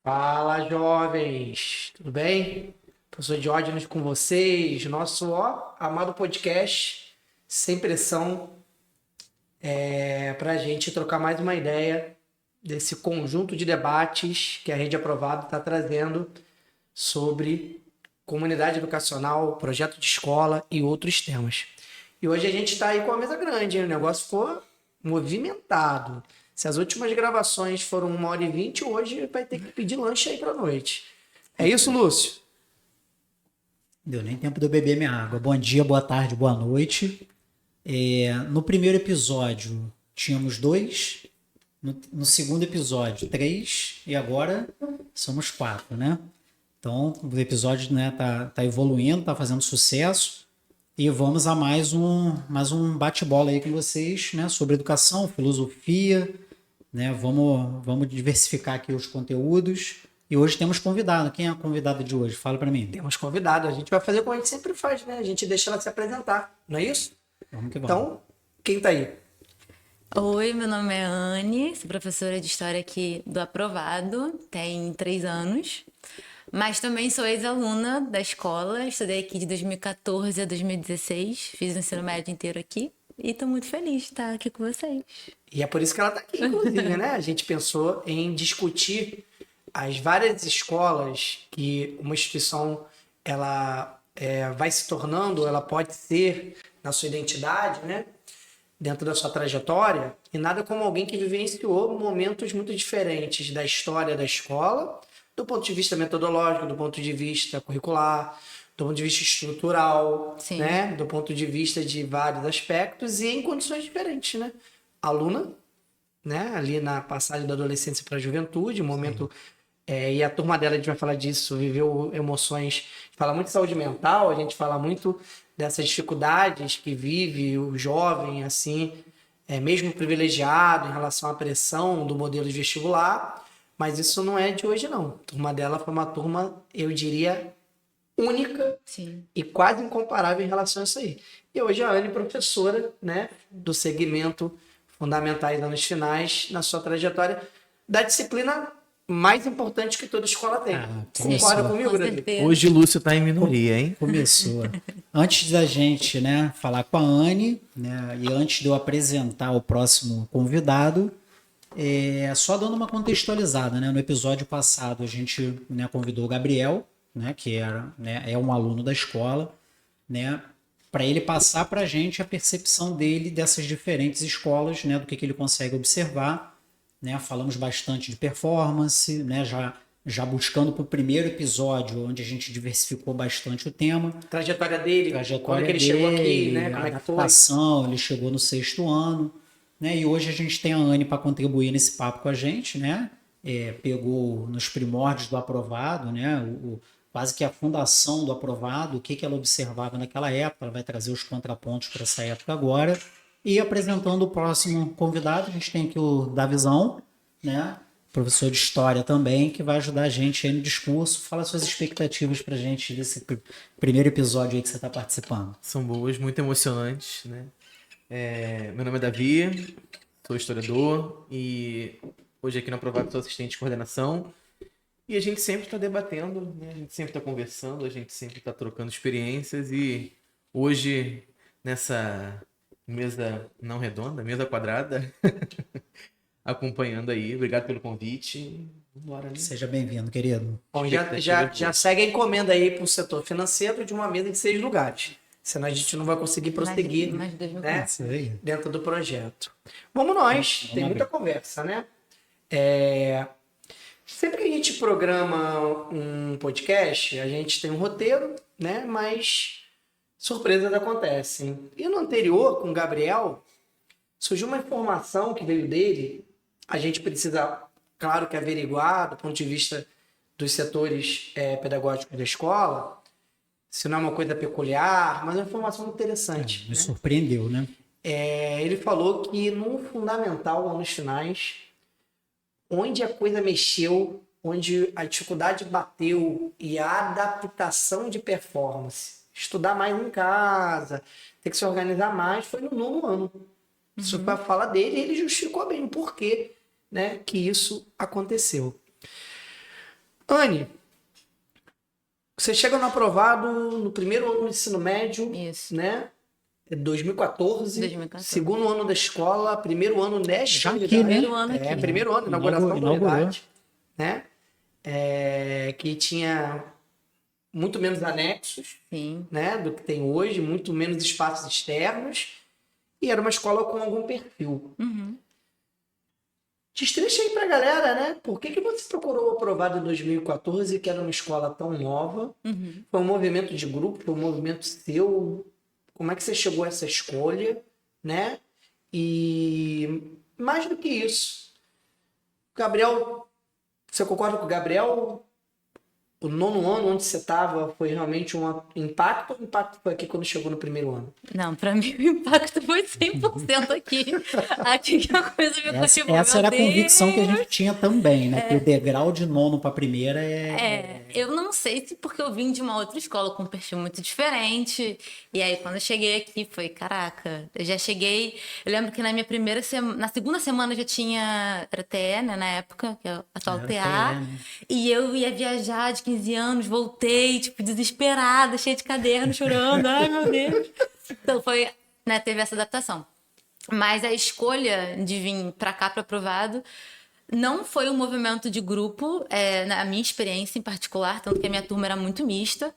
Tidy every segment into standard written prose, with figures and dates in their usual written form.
Fala, jovens! Tudo bem? Professor Diógenes com vocês, nosso amado podcast, sem pressão, para a gente trocar mais uma ideia desse conjunto de debates que a Rede Aprovado está trazendo sobre comunidade educacional, projeto de escola e outros temas. E hoje a gente está aí com a mesa grande, hein? O negócio ficou movimentado. Se as últimas gravações foram 1h20, hoje vai ter que pedir lanche aí para noite. É isso, Lúcio? Deu nem tempo de eu beber minha água. Bom dia, boa tarde, boa noite. No primeiro episódio tínhamos 2, no segundo episódio 3 e agora somos 4, né? Então o episódio, né, tá evoluindo, tá fazendo sucesso e vamos a mais um bate-bola aí com vocês, né, sobre educação, filosofia, né? Vamos diversificar aqui os conteúdos. E hoje temos convidado. Quem é a convidada de hoje? Fala para mim. Temos convidado. A gente vai fazer como a gente sempre faz, né? A gente deixa ela se apresentar, não é isso? Vamos que vamos. Então, quem tá aí? Oi, meu nome é Anne, sou professora de História aqui do Aprovado, tem 3 anos, mas também sou ex-aluna da escola, estudei aqui de 2014 a 2016, fiz o ensino médio inteiro aqui e estou muito feliz de estar aqui com vocês. E é por isso que ela tá aqui, inclusive, né? A gente pensou em discutir as várias escolas que uma instituição ela vai se tornando, ela pode ser na sua identidade, né? Dentro da sua trajetória, e nada como alguém que vivenciou momentos muito diferentes da história da escola, do ponto de vista metodológico, do ponto de vista curricular, do ponto de vista estrutural, Sim. né? Do ponto de vista de vários aspectos e em condições diferentes, né? Aluna, né? Ali na passagem da adolescência para a juventude, um momento... e a turma dela, a gente vai falar disso, viveu emoções, fala muito de saúde mental, a gente fala muito dessas dificuldades que vive o jovem, assim, mesmo privilegiado em relação à pressão do modelo de vestibular, mas isso não é de hoje, não. A turma dela foi uma turma, eu diria, única. Sim. E quase incomparável em relação a isso aí. E hoje a Anne, professora, né, do segmento Fundamentais Anos Finais, na sua trajetória, da disciplina mais importante que toda escola tem. Concorda comigo, Com Davi? certeza. Hoje o Lúcio tá em minoria, hein? Começou. Antes da gente, né, falar com a Anne, né, e antes de eu apresentar o próximo convidado, só dando uma contextualizada, né? No episódio passado a gente, né, convidou o Gabriel, né, que é um aluno da escola, né, para ele passar para a gente a percepção dele dessas diferentes escolas, né, do que ele consegue observar, né? Falamos bastante de performance, né, já buscando para o primeiro episódio, onde a gente diversificou bastante o tema. Trajetória dele, quando que ele chegou aqui, né? Como é que foi? Adaptação, ele chegou no 6º ano, né? E hoje a gente tem a Anne para contribuir nesse papo com a gente, né? Pegou nos primórdios do Aprovado, né? Quase que a fundação do Aprovado, o que ela observava naquela época, ela vai trazer os contrapontos para essa época agora. E apresentando o próximo convidado, a gente tem aqui o Davizão, né? Professor de História também, que vai ajudar a gente aí no discurso. Fala suas expectativas pra gente desse primeiro episódio aí que você está participando. São boas, muito emocionantes, né? Meu nome é Davi, sou historiador e hoje aqui no Aprovado sou assistente de coordenação. E a gente sempre está debatendo, né? A gente sempre está conversando, a gente sempre está trocando experiências e hoje nessa mesa não redonda, mesa quadrada, acompanhando aí. Obrigado pelo convite. Vambora, né? Seja bem-vindo, querido. Bom, já segue a encomenda aí para o setor financeiro de uma mesa de 6 lugares. Senão a gente não vai conseguir prosseguir, Mais de 2 mil né, Isso aí. dentro do projeto. Vamos nós, tem muita conversa, né? Sempre que a gente programa um podcast, a gente tem um roteiro, né? Mas surpresas acontecem. E no anterior, com o Gabriel, surgiu uma informação que veio dele. A gente precisa, claro que averiguar do ponto de vista dos setores pedagógicos da escola, se não é uma coisa peculiar, mas é uma informação interessante. Me surpreendeu, né? Ele falou que no fundamental, anos finais, onde a coisa mexeu, onde a dificuldade bateu e a adaptação de performance, estudar mais em casa, ter que se organizar mais, foi no 9º ano. Isso foi a fala dele e ele justificou bem o porquê, né, que isso aconteceu. Anne, você chega no aprovado no primeiro ano do ensino médio, Isso. né? 2014, 2014. segundo ano da escola, primeiro ano nesta Já aqui, unidade. né? Primeiro ano É, aqui. primeiro ano, inauguração da Inaugurou. unidade, né? Que tinha muito menos anexos, Sim. né, do que tem hoje, muito menos espaços externos, e era uma escola com algum perfil. Uhum. Destrincha aí pra galera, né? Por que você procurou o aprovado em 2014, que era uma escola tão nova? Uhum. Foi um movimento de grupo, foi um movimento seu? Como é que você chegou a essa escolha, né? E mais do que isso, Gabriel, você concorda com o Gabriel? O nono ano onde você estava foi realmente um impacto, ou o impacto foi aqui quando chegou no primeiro ano? Não, pra mim o impacto foi 100% aqui. Aqui que a coisa ficou tipo, Essa meu era a convicção que a Deus. gente tinha também, né? Que o degrau de nono para primeira Eu não sei se porque eu vim de uma outra escola com um perfil muito diferente. E aí, quando eu cheguei aqui, foi, caraca, eu já cheguei. Eu lembro que na minha primeira semana, na segunda semana eu já tinha. Era TE, né, na época, que é o atual Era TA. TE, né? E eu ia viajar de 15 anos, voltei, tipo, desesperada, cheia de caderno, chorando. Ai, meu Deus. Então foi, né, teve essa adaptação. Mas a escolha de vir pra cá, para aprovado, não foi um movimento de grupo, na minha experiência em particular, tanto que a minha turma era muito mista.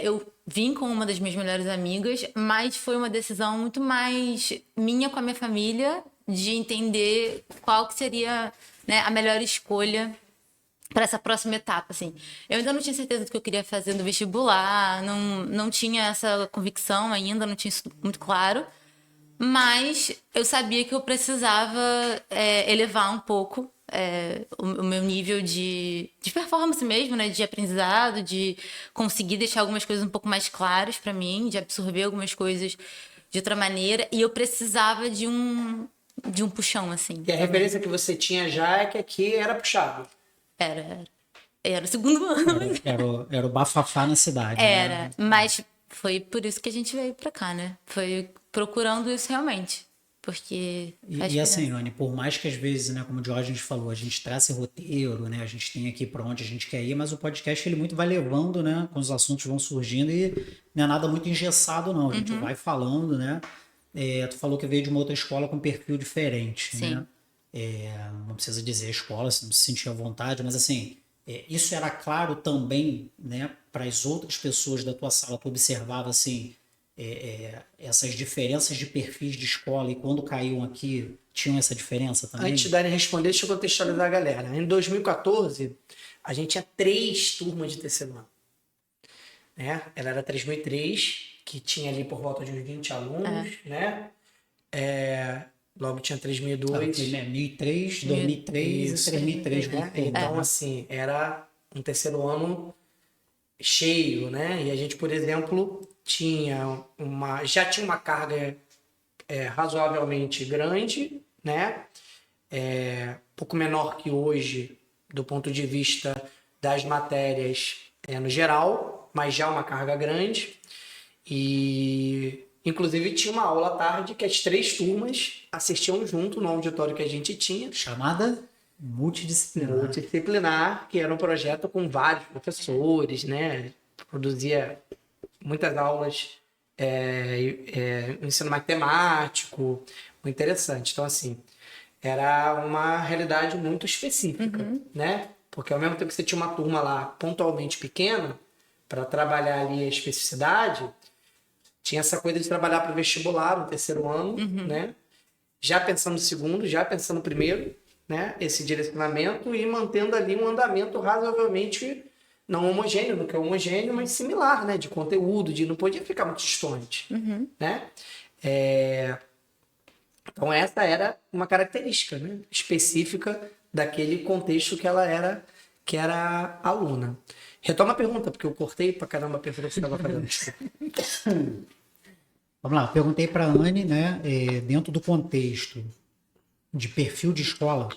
Eu vim com uma das minhas melhores amigas, mas foi uma decisão muito mais minha com a minha família, de entender qual que seria, né, a melhor escolha para essa próxima etapa, assim. Eu ainda não tinha certeza do que eu queria fazer no vestibular, não tinha essa convicção ainda, não tinha isso muito claro. Mas eu sabia que eu precisava elevar um pouco o meu nível de performance mesmo, né? De aprendizado, de conseguir deixar algumas coisas um pouco mais claras para mim, de absorver algumas coisas de outra maneira. E eu precisava de um puxão, assim. E a referência que você tinha já é que aqui era puxado. Era o segundo ano. Era o bafafá na cidade. Era, Né? mas foi por isso que a gente veio pra cá, né? Foi procurando isso realmente. Porque E assim, Anne, por mais que às vezes, né, como o Diógenes falou, a gente traça roteiro, né, a gente tem aqui para onde a gente quer ir, mas o podcast ele muito vai levando, né, com os assuntos vão surgindo e não é nada muito engessado, não. A gente vai falando, né? Tu falou que veio de uma outra escola com perfil diferente, Sim. né? Não precisa dizer a escola, se não se sentir à vontade, mas assim, isso era claro também, né, para as outras pessoas da tua sala. Tu observava assim essas diferenças de perfis de escola, e quando caíam aqui tinham essa diferença também? Antes da Dani responder, deixa eu contextualizar a galera. Em 2014, a gente tinha 3 turmas de terceiro ano. Né? Ela era 3003, que tinha ali por volta de uns 20 alunos, né? Logo tinha 3002. 2003, 2003 Isso, e 3003. né? Então, assim, era um terceiro ano cheio, né? E a gente, por exemplo, já tinha uma carga razoavelmente grande, né? Pouco menor que hoje, do ponto de vista das matérias no geral, mas já uma carga grande. E, inclusive, tinha uma aula à tarde que as 3 turmas assistiam junto no auditório que a gente tinha. Chamada multidisciplinar, Que era um projeto com vários professores, né? Produzia muitas aulas, ensino matemático, muito interessante. Então, assim, era uma realidade muito específica, né? Porque ao mesmo tempo que você tinha uma turma lá pontualmente pequena, para trabalhar ali a especificidade, tinha essa coisa de trabalhar para o vestibular no terceiro ano, né? Já pensando no segundo, já pensando no primeiro, né? Esse direcionamento e mantendo ali um andamento razoavelmente não homogêneo, não que é homogêneo, mas similar, né? De conteúdo, não podia ficar muito distante, né? Então essa era uma característica, né? Específica daquele contexto que ela era aluna. Retoma a pergunta, porque eu cortei pra caramba a pergunta que você estava fazendo. Vamos lá, eu perguntei para a Anne, né, dentro do contexto de perfil de escola.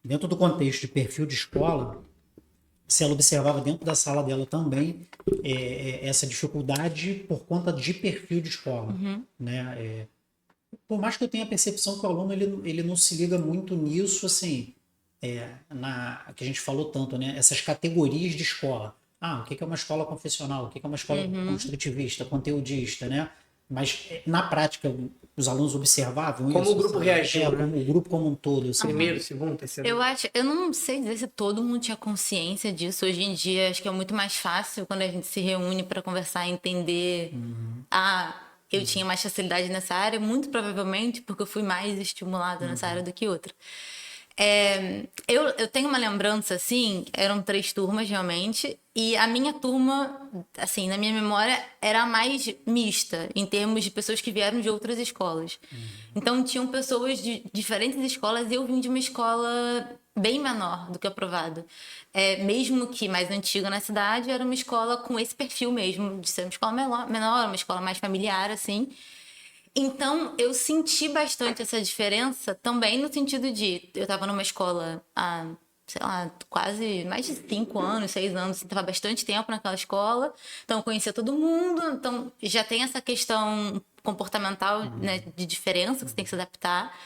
Dentro do contexto de perfil de escola, se ela observava dentro da sala dela também essa dificuldade por conta de perfil de escola, né? Por mais que eu tenha a percepção que o aluno ele não se liga muito nisso, assim, que a gente falou tanto, né? Essas categorias de escola. Ah, o que é uma escola confessional? O que é uma escola construtivista, conteudista, né? Mas na prática, os alunos observavam Como isso, o grupo sabe? reagiu, né? Como o grupo como um todo. Assim, Primeiro, segundo, terceiro. Eu não sei dizer se todo mundo tinha consciência disso. Hoje em dia, acho que é muito mais fácil quando a gente se reúne para conversar e entender. Eu tinha mais facilidade nessa área, muito provavelmente porque eu fui mais estimulada nessa área do que outra. Eu tenho uma lembrança, assim, eram 3 turmas realmente, e a minha turma, assim, na minha memória, era a mais mista, em termos de pessoas que vieram de outras escolas. Então, tinham pessoas de diferentes escolas, e eu vim de uma escola bem menor do que aprovado. Mesmo que mais antiga na cidade, era uma escola com esse perfil mesmo, de ser uma escola menor, uma escola mais familiar, assim. Então, eu senti bastante essa diferença também no sentido de... Eu estava numa escola há, sei lá, quase mais de 5 anos, 6 anos. Estava bastante tempo naquela escola. Então, eu conhecia todo mundo. Então, já tem essa questão comportamental, né, de diferença que você tem que se adaptar.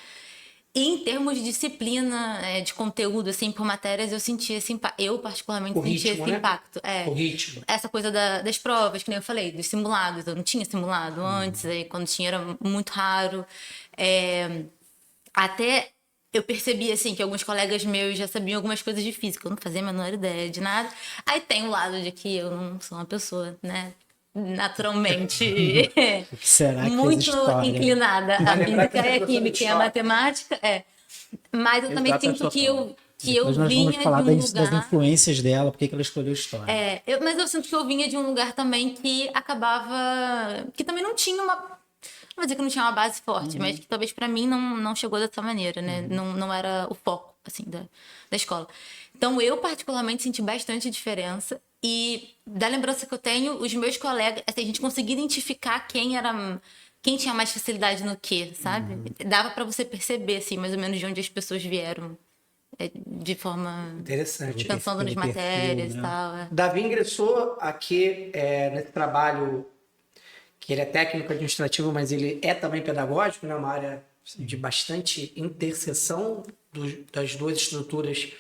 E em termos de disciplina, de conteúdo, assim, por matérias, eu senti esse impacto. Eu, particularmente, O senti ritmo, esse né? impacto. O ritmo. Essa coisa das provas, que nem eu falei, dos simulados. Eu não tinha simulado antes, aí quando tinha era muito raro. Até eu percebi, assim, que alguns colegas meus já sabiam algumas coisas de física. Eu não fazia a menor ideia de nada. Aí tem o lado de que eu não sou uma pessoa, né, naturalmente o que será que fez muito história? inclinada à Vai lembrar que física você é e à professora de química e à história. matemática. Mas eu também Exatas sinto que total. eu Depois nós vamos vinha falar de um das lugar... influências dela, porque que ela escolheu história. Mas eu sinto que eu vinha de um lugar também que acabava... Que também não tinha uma... Não vou dizer que não tinha uma base forte, mas que talvez pra mim não chegou dessa maneira, né? Não era o foco, assim, da escola. Então, eu particularmente senti bastante diferença. E da lembrança que eu tenho, os meus colegas... Assim, a gente conseguia identificar quem tinha mais facilidade no quê, sabe? Dava pra você perceber, assim, mais ou menos de onde as pessoas vieram. De forma... Interessante. Pensando nas Pelo perfil, matérias e né? tal. Davi ingressou aqui nesse trabalho que ele é técnico administrativo, mas ele é também pedagógico, né? Uma área de bastante interseção das duas estruturas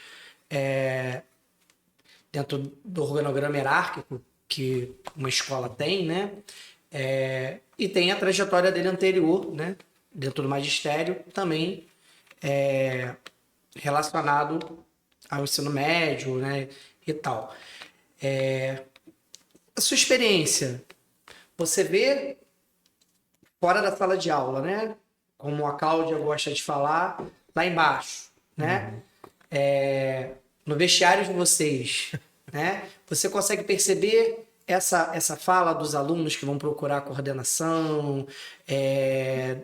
dentro do organograma hierárquico que uma escola tem, né? E tem a trajetória dele anterior, né? Dentro do magistério, também relacionado ao ensino médio, né? E tal. A sua experiência, você vê fora da sala de aula, né? Como a Cláudia gosta de falar, lá embaixo, né? No vestiário de vocês, né? Você consegue perceber essa fala dos alunos que vão procurar a coordenação,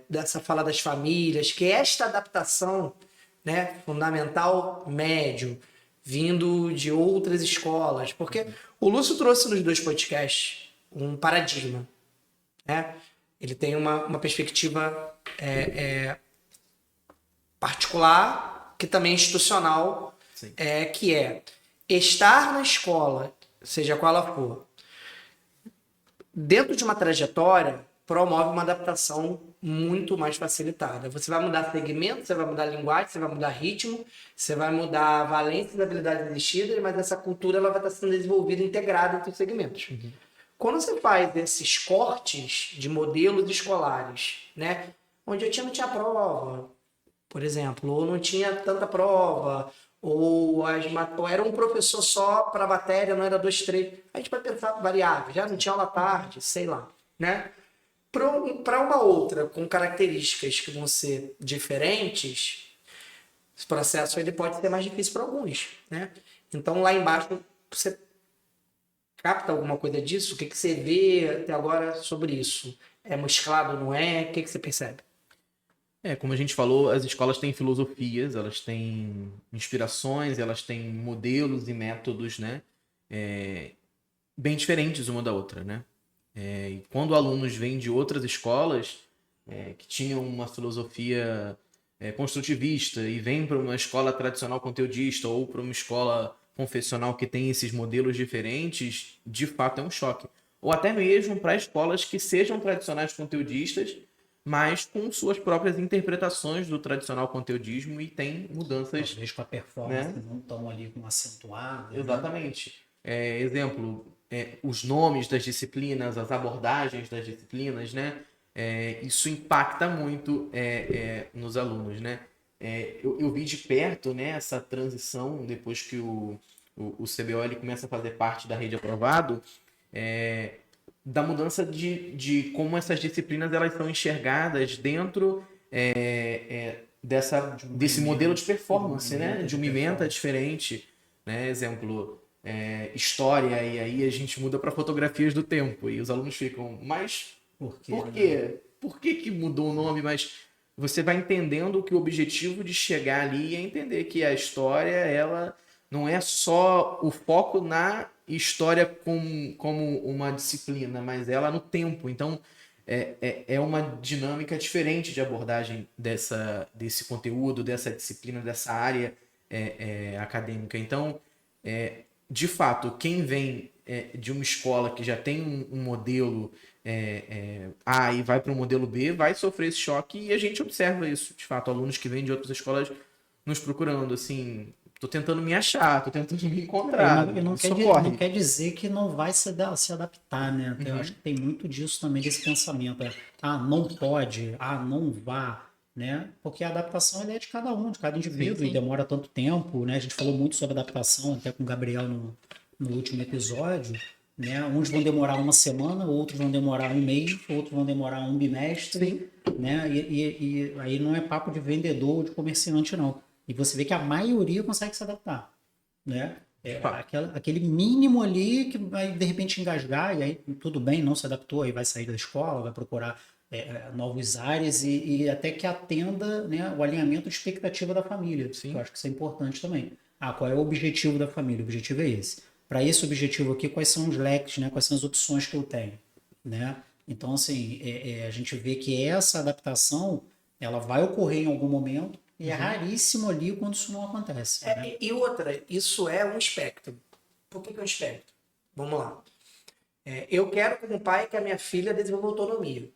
dessa fala das famílias, que esta adaptação, né, fundamental médio, vindo de outras escolas, porque o Lúcio trouxe nos 2 podcasts um paradigma, né? Ele tem uma perspectiva particular, que também é institucional, que é estar na escola, seja qual ela for, dentro de uma trajetória, promove uma adaptação muito mais facilitada. Você vai mudar segmento, você vai mudar linguagem, você vai mudar ritmo, você vai mudar a valência das habilidades existidas, mas essa cultura ela vai estar sendo desenvolvida integrada entre os segmentos. Quando você faz esses cortes de modelos escolares, né, onde não tinha prova, por exemplo, ou não tinha tanta prova, ou era um professor só para a matéria, não era 2, 3. A gente vai pensar variáveis, já não tinha aula à tarde, sei lá, né? Para uma outra com características que vão ser diferentes, esse processo ele pode ser mais difícil para alguns, né? Então lá embaixo você capta alguma coisa disso? O que você vê até agora sobre isso? É mesclado, não é? O que você percebe? Como a gente falou, as escolas têm filosofias, elas têm inspirações, elas têm modelos e métodos, né? Bem diferentes uma da outra, né? E quando alunos vêm de outras escolas que tinham uma filosofia construtivista e vêm para uma escola tradicional conteudista ou para uma escola confessional que tem esses modelos diferentes, de fato é um choque. Ou até mesmo para escolas que sejam tradicionais conteudistas, mas com suas próprias interpretações do tradicional conteudismo e tem mudanças. Talvez com a performance né? não tão ali com acentuada. Né? Exatamente. Exemplo, os nomes das disciplinas, as abordagens das disciplinas, né? Isso impacta muito nos alunos, né? Eu vi de perto, né, essa transição depois que o CBO ele começa a fazer parte da rede aprovado, da mudança de como essas disciplinas elas são enxergadas dentro desse modelo de performance, né? De uma ementa diferente, né? Exemplo, história, e aí a gente muda para fotografias do tempo, e os alunos ficam, mas Por quê? por quê? Por que que mudou o nome? Mas você vai entendendo que o objetivo de chegar ali é entender que a história, ela não é só o foco na história como uma disciplina, mas ela no tempo. Então, é uma dinâmica diferente de abordagem desse conteúdo, dessa disciplina, dessa área acadêmica. Então, de fato, quem vem de uma escola que já tem um modelo A e vai para o modelo B, vai sofrer esse choque, e a gente observa isso, de fato, alunos que vêm de outras escolas nos procurando, assim, tô tentando me achar, tô tentando me encontrar, Não quer dizer que não vai se adaptar, né? Eu Uhum. acho que tem muito disso também, desse pensamento. Não pode, não vá, né? Porque a adaptação ela é de cada um, de cada indivíduo, Sim. e demora tanto tempo, né? A gente falou muito sobre adaptação, até com o Gabriel no último episódio, né? Uns vão demorar uma semana, outros vão demorar um mês, outros vão demorar um bimestre, né? E aí não é papo de vendedor ou de comerciante, não. E você vê que a maioria consegue se adaptar, né? Aquele mínimo ali que vai, de repente, engasgar, e aí tudo bem, não se adaptou, aí vai sair da escola, vai procurar novos ares e até que atenda, né, o alinhamento de expectativa da família. Sim. Eu acho que isso é importante também. Qual é o objetivo da família? O objetivo é esse. Para esse objetivo aqui, quais são os leques, né? Quais são as opções que eu tenho, né? Então, assim, a gente vê que essa adaptação, ela vai ocorrer em algum momento, e é raríssimo ali quando isso não acontece. Né? E outra, isso é um espectro. Por que é um espectro? Vamos lá. Eu quero, como pai, que a minha filha desenvolva autonomia.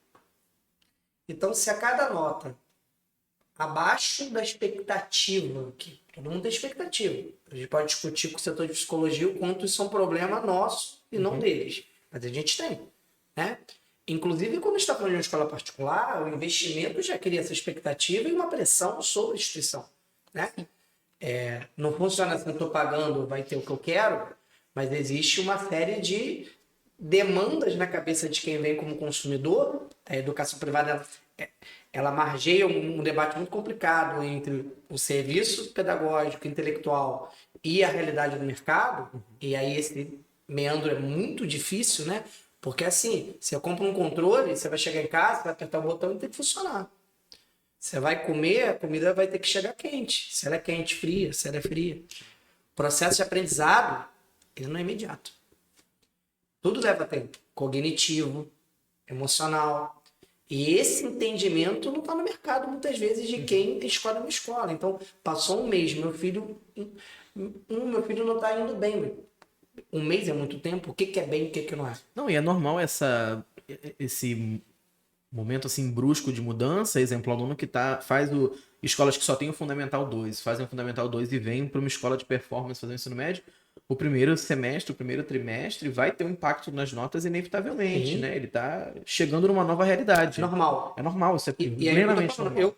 Então, se a cada nota abaixo da expectativa, que todo mundo tem expectativa, a gente pode discutir com o setor de psicologia o quanto isso é um problema nosso e não deles, mas a gente tem, né? Inclusive, quando a gente está falando de uma escola particular, o investimento já cria essa expectativa e uma pressão sobre a instituição, né? Não funciona assim, eu estou pagando, vai ter o que eu quero, mas existe uma série de demandas na cabeça de quem vem como consumidor. A educação privada, ela margeia um debate muito complicado entre o serviço pedagógico, intelectual e a realidade do mercado, e aí esse meandro é muito difícil, né? Porque assim, você compra um controle, você vai chegar em casa, vai apertar o botão e tem que funcionar. Você vai comer, a comida vai ter que chegar quente. Se ela é quente, fria, se ela é fria. O processo de aprendizado, ele não é imediato. Tudo leva tempo. Cognitivo, emocional. E esse entendimento não está no mercado, muitas vezes, de quem escolhe uma escola. Então, passou um mês, meu filho não está indo bem. Um mês é muito tempo, o que é bem e o que não é? Não, e é normal esse momento assim brusco de mudança. Exemplo, aluno que faz escolas que só tem o Fundamental 2, fazem o Fundamental 2 e vêm para uma escola de performance fazer o ensino médio. O primeiro semestre, o primeiro trimestre vai ter um impacto nas notas inevitavelmente, né? Ele está chegando numa nova realidade. É normal. É normal, isso é plenamente normal.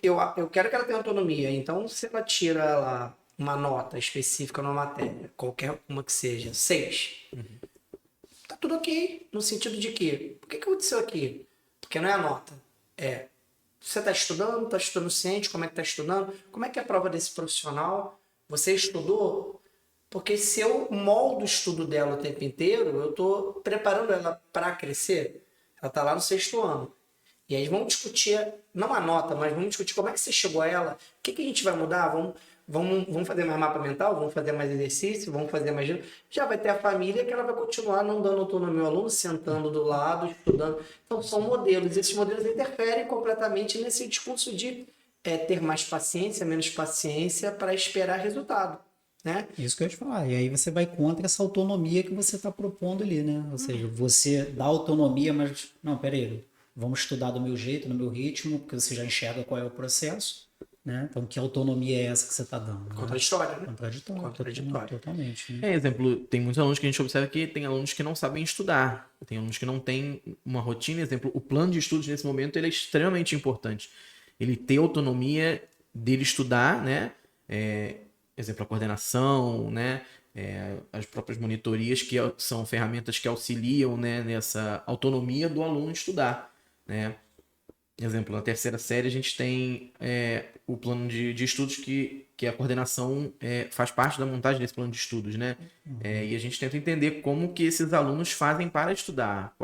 Eu quero que ela tenha autonomia, então se ela tira lá uma nota específica numa matéria, qualquer uma que seja, 6, tá tudo ok, no sentido de que, por que aconteceu aqui? Porque não é a nota, você está estudando ciente, como é que está estudando, como é que é a prova desse profissional, você estudou? Porque se eu moldo o estudo dela o tempo inteiro, eu estou preparando ela para crescer. Ela está lá no 6º ano. E aí vamos discutir, não a nota, mas vamos discutir como é que você chegou a ela, o que a gente vai mudar, vamos fazer mais mapa mental, vamos fazer mais exercício, vamos fazer mais... Já vai ter a família que ela vai continuar não dando autonomia ao aluno, sentando do lado, estudando. Então são modelos, esses modelos interferem completamente nesse discurso de ter mais paciência, menos paciência para esperar resultado. Né? Isso que eu ia te falar. E aí você vai contra essa autonomia que você está propondo ali, né? Ou seja, você dá autonomia, mas... Não, peraí. vamos estudar do meu jeito, no meu ritmo, porque você já enxerga qual é o processo, né? Então, que autonomia é essa que você está dando? Né? Contraditório, né? Contraditório. Totalmente. Né? Exemplo, tem muitos alunos que a gente observa que tem alunos que não sabem estudar, tem alunos que não têm uma rotina. Exemplo, o plano de estudos nesse momento ele é extremamente importante. Ele ter autonomia dele estudar, né? Exemplo, a coordenação, né? As próprias monitorias, que são ferramentas que auxiliam, né, nessa autonomia do aluno estudar, né? Exemplo, na terceira série a gente tem o plano de estudos que a coordenação faz parte da montagem desse plano de estudos, né? E a gente tenta entender como que esses alunos fazem para estudar.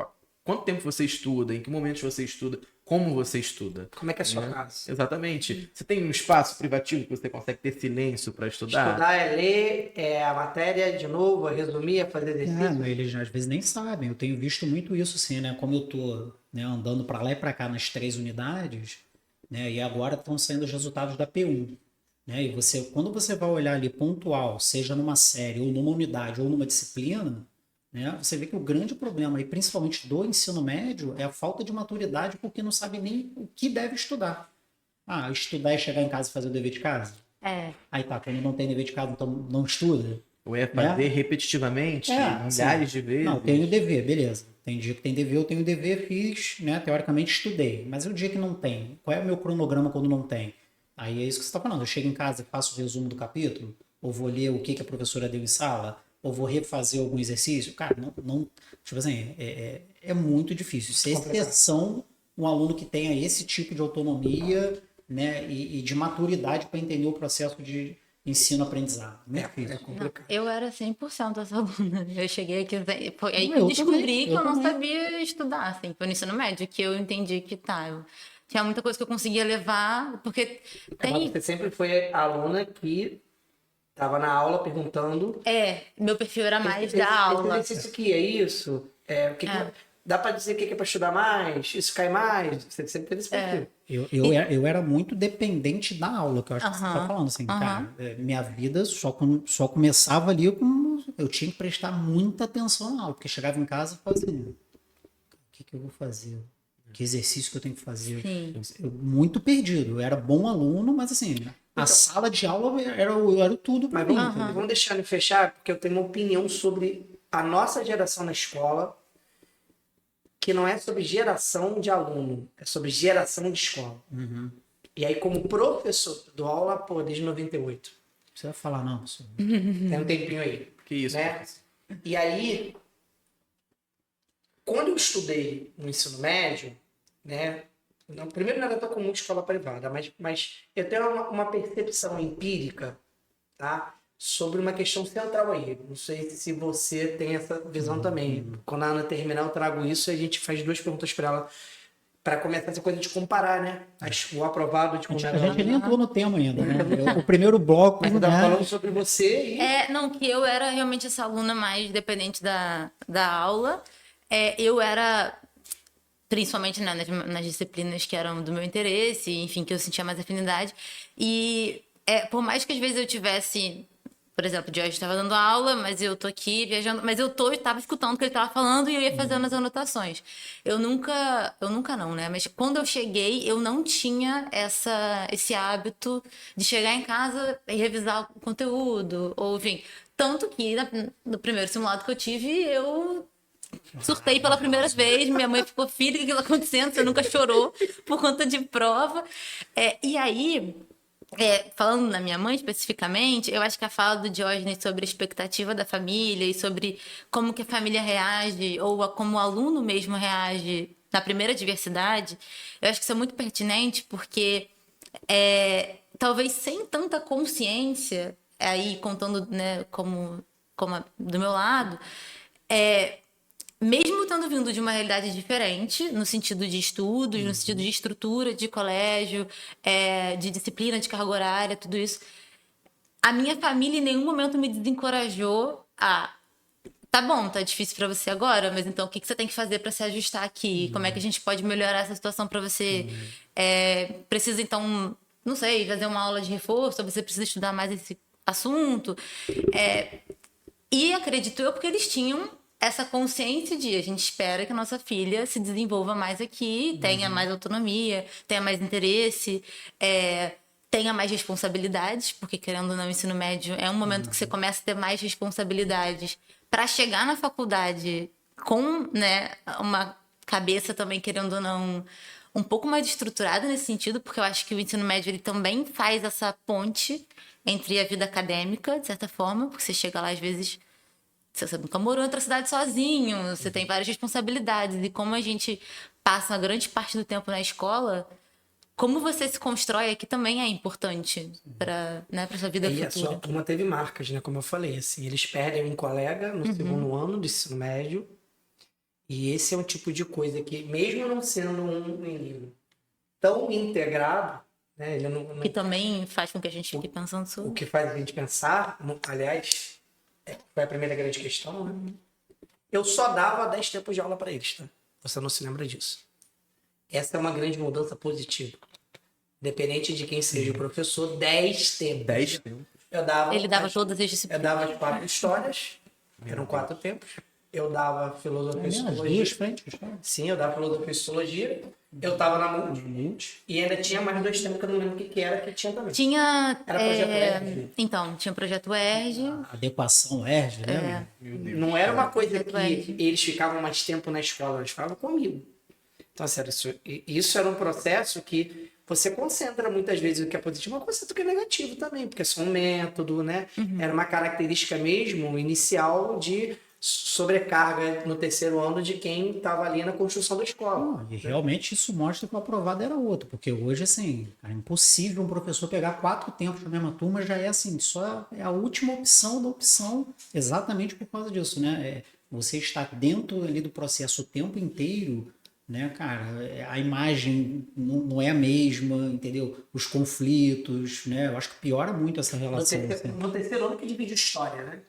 Quanto tempo você estuda, em que momentos você estuda, como você estuda. Como é que é a sua casa? Exatamente. Você tem um espaço privativo que você consegue ter silêncio para estudar? Estudar é ler a matéria de novo, é resumir, é fazer exercício. Eles às vezes nem sabem. Eu tenho visto muito isso, assim, né? Como eu tô, né, andando para lá e para cá nas 3 unidades, né? E agora estão saindo os resultados da P1. Né? E quando você vai olhar ali pontual, seja numa série, ou numa unidade, ou numa disciplina, né? Você vê que o grande problema, e principalmente do ensino médio, é a falta de maturidade, porque não sabe nem o que deve estudar. Estudar é chegar em casa e fazer o dever de casa? Aí tá, quando não tem dever de casa, então não estuda? Ou fazer repetitivamente, milhares de vezes? Não, tenho dever, beleza. Tem dia que tem dever, eu tenho dever, fiz, né? Teoricamente estudei. Mas o dia que não tem? Qual é o meu cronograma quando não tem? Aí é isso que você está falando. Eu chego em casa e faço o resumo do capítulo, ou vou ler o que a professora deu em sala, ou vou refazer algum exercício. Cara, não tipo assim, é muito difícil. Isso é exceção um aluno que tenha esse tipo de autonomia, né, e de maturidade para entender o processo de ensino-aprendizado. É complicado. Eu era 100% essa aluna. Eu cheguei aqui, foi aí que eu descobri que eu não sabia estudar, assim, foi no ensino médio, que eu entendi que tinha muita coisa que eu conseguia levar, porque Mas você sempre foi aluna que estava na aula perguntando. Meu perfil era mais da aula. Esse exercício aqui é isso? Dá para dizer o que é para estudar mais? Isso cai mais? Você sempre teve esse perfil. Eu era muito dependente da aula, que eu acho que você está falando. Assim, cara, minha vida só começava ali com. Eu tinha que prestar muita atenção na aula, porque chegava em casa e falava assim: o que eu vou fazer? Que exercício que eu tenho que fazer? Eu muito perdido. Eu era bom aluno, mas assim, a sala de aula era o tudo. Mas vamos deixar ele fechar, porque eu tenho uma opinião sobre a nossa geração na escola, que não é sobre geração de aluno, é sobre geração de escola. E aí, como professor, dou aula desde 98. Você vai falar, não, professor. Tem um tempinho aí. Que isso, né? E aí, quando eu estudei no ensino médio, né? Primeiro, não era tão comum escola privada, mas eu tenho uma percepção empírica, tá? Sobre uma questão central aí. Não sei se você tem essa visão também. Quando a Ana terminar, eu trago isso e a gente faz 2 perguntas para ela, para começar essa coisa de comparar, né? O aprovado de comparar. A gente nem entrou no tema ainda, né? O primeiro bloco... Mas eu tava falando sobre você e... Não, que eu era realmente essa aluna mais dependente da aula. Eu era... principalmente, né, nas disciplinas que eram do meu interesse, enfim, que eu sentia mais afinidade. E por mais que às vezes eu tivesse, por exemplo, de hoje estava dando aula, mas eu tô aqui viajando, mas eu estava escutando o que ele estava falando e eu ia fazendo as anotações. Eu nunca não, né? Mas quando eu cheguei, eu não tinha esse hábito de chegar em casa e revisar o conteúdo, ou enfim. Tanto que no primeiro simulado que eu tive, eu surtei pela primeira vez, minha mãe ficou, filha, o que está acontecendo? Você nunca chorou por conta de prova. E aí, falando na minha mãe especificamente, eu acho que a fala do Diógenes sobre a expectativa da família e sobre como que a família reage, ou como o aluno mesmo reage na primeira adversidade, eu acho que isso é muito pertinente, porque talvez sem tanta consciência, aí contando, né, como do meu lado, mesmo tendo vindo de uma realidade diferente, no sentido de estudos, no sentido de estrutura de colégio, de disciplina, de carga horária, tudo isso, a minha família em nenhum momento me desencorajou tá bom, tá difícil pra você agora, mas então o que você tem que fazer pra se ajustar aqui? Como é que a gente pode melhorar essa situação pra você? Precisa, então, não sei, fazer uma aula de reforço, ou você precisa estudar mais esse assunto? E acredito eu, porque eles tinham essa consciência de a gente espera que a nossa filha se desenvolva mais aqui, tenha mais autonomia, tenha mais interesse, tenha mais responsabilidades, porque querendo ou não, o ensino médio é um momento que você começa a ter mais responsabilidades para chegar na faculdade com, né, uma cabeça também, querendo ou não, um pouco mais estruturada nesse sentido, porque eu acho que o ensino médio ele também faz essa ponte entre a vida acadêmica, de certa forma, porque você chega lá às vezes, você nunca morou em outra cidade sozinho, você tem várias responsabilidades, e como a gente passa uma grande parte do tempo na escola, como você se constrói aqui também é importante para, né, para sua vida E a futura. sua turma teve marcas, né? Como eu falei, assim, eles perdem um colega no segundo ano do ensino médio. E esse é um tipo de coisa que, mesmo não sendo um menino tão integrado, né? Ele não, Que também faz com que a gente fique pensando o sobre. que faz a gente pensar, aliás, foi a primeira grande questão, né? Eu só dava 10 tempos de aula para eles, tá? Você não se lembra disso. Essa é uma grande mudança positiva. Independente de quem seja o professor, 10 tempos. 10 tempos. Eu dava Ele dava as- todas as Eu disciplinas. dava as 4 histórias, eram 4 tempos. Eu dava filosofia e As sociologia. duas frentes. Tá? Sim, eu dava filosofia e sociologia. Eu tava na multi. E ainda tinha mais 2 tempos que eu não lembro o que era, que tinha também. Tinha. Era projeto ERG. Então, tinha o projeto ERG. Adequação ERG, né? Não era uma coisa Projeto que ERG. eles ficavam mais tempo na escola, eles ficavam comigo. Então, sério, isso era um processo que você concentra muitas vezes o que é positivo, mas concentra o que é negativo também, porque é só um método, né? Era uma característica mesmo inicial de sobrecarga no terceiro ano de quem estava ali na construção da escola. Não, e realmente isso mostra que o aprovado era outro, porque hoje, assim, é impossível um professor pegar 4 tempos na mesma turma, já é assim, só é a última opção da opção, exatamente por causa disso, né? Você está dentro ali do processo o tempo inteiro, né, cara? A imagem não é a mesma, entendeu? Os conflitos, né? Eu acho que piora muito essa relação. assim. No terceiro ano que divide história, né?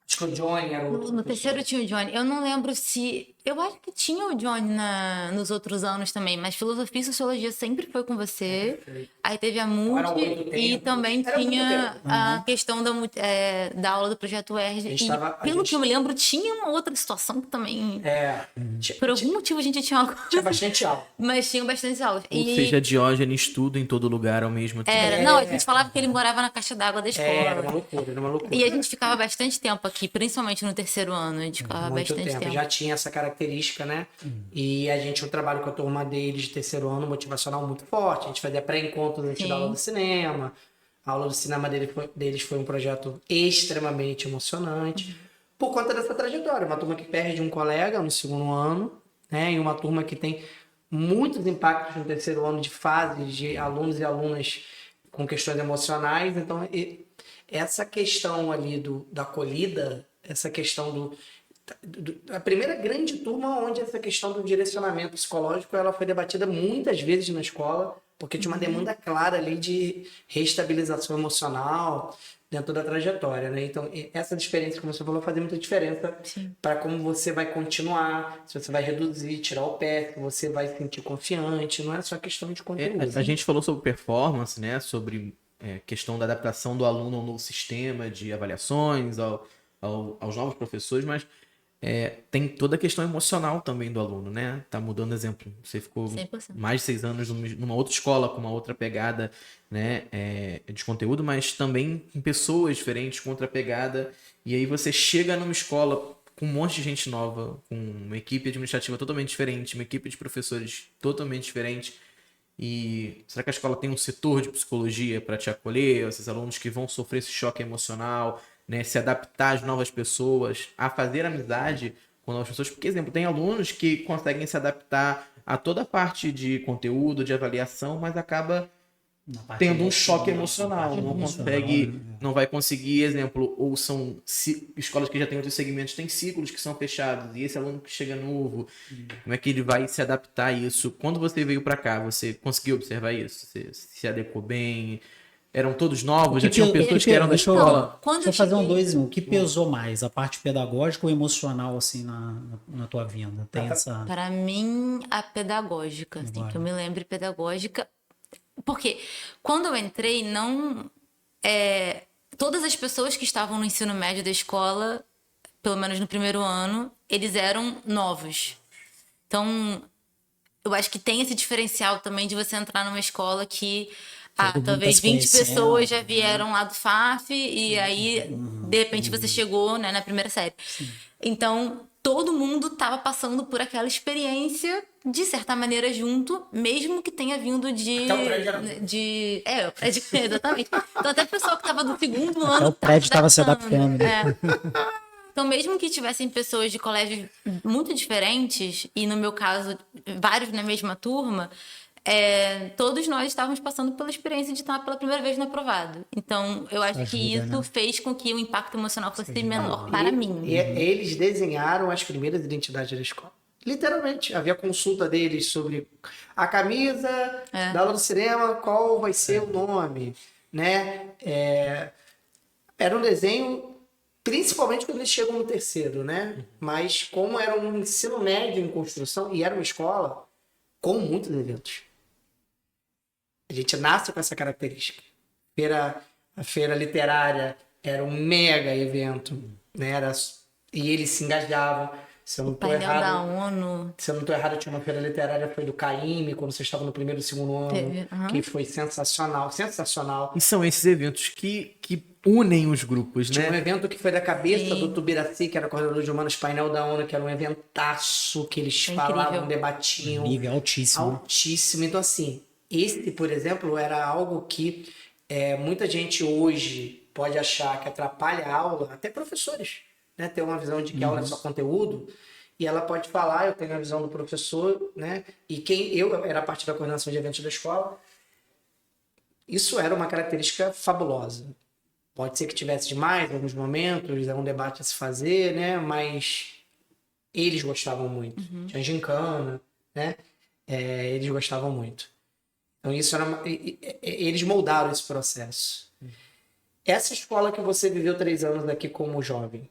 Acho que o Johnny era outro. No terceiro tinha o Johnny. Eu não lembro se. Eu acho que tinha o Johnny nos outros anos também, mas filosofia e sociologia sempre foi com você. Aí teve a Eram multi 8 e tempos. também Era muito tinha tempo. a questão da aula do projeto A ERG. gente E tava- a pelo gente- que eu me lembro, tinha uma outra situação que também. Tinha, Por algum motivo a gente tinha uma tinha coisa. bastante aula. Mas tinham bastante aulas. Ou seja, Diógenes tudo em todo lugar ao mesmo tempo. Não, a gente falava que ele morava na caixa d'água da escola. Era uma loucura, era uma loucura. E a gente ficava bastante tempo aqui, principalmente no terceiro ano. A gente ficava Muito bastante tempo. Já tinha essa característica, né? E a gente, o trabalho com a turma deles de terceiro ano, motivacional muito forte. A gente fazia pré-encontros antes Sim. da aula do cinema. A aula do cinema deles foi um projeto extremamente emocionante. Por conta dessa trajetória. Uma turma que perde um colega no segundo ano, né? E uma turma que tem muitos impactos no terceiro ano de fases de alunos e alunas com questões emocionais. Então, essa questão ali da acolhida, essa questão a primeira grande turma onde essa questão do direcionamento psicológico ela foi debatida muitas vezes na escola, porque tinha uma demanda clara ali de reestabilização emocional dentro da trajetória, né? Então, essa experiência, como você falou, faz muita diferença para como você vai continuar, se você vai reduzir, tirar o pé, se você vai se sentir confiante, não é só questão de conteúdo. A gente falou sobre performance, né? Sobre questão da adaptação do aluno ao novo sistema de avaliações, aos novos professores, mas tem toda a questão emocional também do aluno, né? Tá mudando exemplo. Você ficou 100%. mais de 6 anos numa outra escola, com uma outra pegada, né? De conteúdo, mas também com pessoas diferentes, com outra pegada. E aí você chega numa escola com um monte de gente nova, com uma equipe administrativa totalmente diferente, uma equipe de professores totalmente diferente. E será que a escola tem um setor de psicologia para te acolher, esses alunos que vão sofrer esse choque emocional, né, se adaptar às novas pessoas, a fazer amizade com novas pessoas? Porque, exemplo, tem alunos que conseguem se adaptar a toda a parte de conteúdo, de avaliação, mas acaba Na parte tendo um emocional, choque emocional, não consegue, não vai conseguir, exemplo, ou são escolas que já têm outros segmentos, tem ciclos que são fechados, e esse aluno que chega novo, como é que ele vai se adaptar a isso? Quando você veio para cá, você conseguiu observar isso? Você se adequou bem? Eram todos novos? Já tinham pessoas que eram da deixa eu- escola? Quando Deixa eu fazer um cheguei- 2 em 1. O que pesou mais? A parte pedagógica ou emocional, assim, na tua vinda? Tem essa... Para mim, a pedagógica, assim, Agora. que eu me lembre pedagógica. Porque quando eu entrei, todas as pessoas que estavam no ensino médio da escola pelo menos no primeiro ano, eles eram novos. Então, eu acho que tem esse diferencial também de você entrar numa escola que Todo mundo talvez tá se 20 conhecendo, pessoas já vieram lá do FAF e aí, de repente, você chegou, né, na primeira série. Então, todo mundo estava passando por aquela experiência, de certa maneira, junto, mesmo que tenha vindo de... Até o prédio era o prédio, exatamente. Então, até o pessoal que estava do segundo ano... o prédio estava se adaptando. adaptando. Então, mesmo que tivessem pessoas de colégios muito diferentes, e no meu caso, vários na mesma turma, todos nós estávamos passando pela experiência de estar pela primeira vez no aprovado. Então, eu acho que Ajuda, isso fez com que o impacto emocional fosse menor para mim. Eles desenharam as primeiras identidades da escola. Literalmente. Havia consulta deles sobre a camisa da aula do cinema, qual vai ser o nome, né? Era um desenho, principalmente quando eles chegam no terceiro, né? Mas como era um ensino médio em construção e era uma escola com muitos eventos. A gente nasce com essa característica. A feira literária era um mega evento, né? E eles se engajavam. Se eu não tô Painel da errado, ONU. se eu não tô errado, tinha uma feira literária, foi do CAIME, quando vocês estavam no primeiro e segundo ano, Teve, que foi sensacional, sensacional. E são esses eventos que unem os grupos, Tinha um né? evento que foi da cabeça Sim. do Tubiraci, que era coordenador de humanos, painel da ONU, que era um eventaço, que eles Incrível. falavam, debatiam. Nível altíssimo. Altíssimo. Então, assim, esse, por exemplo, era algo que muita gente hoje pode achar que atrapalha a aula, até professores, né? Ter uma visão de que a aula é só conteúdo, e ela pode falar, eu tenho a visão do professor, né? E eu era parte da coordenação de eventos da escola, isso era uma característica fabulosa. Pode ser que tivesse demais em alguns momentos, é um debate a se fazer, né? Mas eles gostavam muito. Tinha gincana, né? Eles gostavam muito. Então, isso era eles moldaram esse processo. Essa escola que você viveu 3 anos aqui como jovem,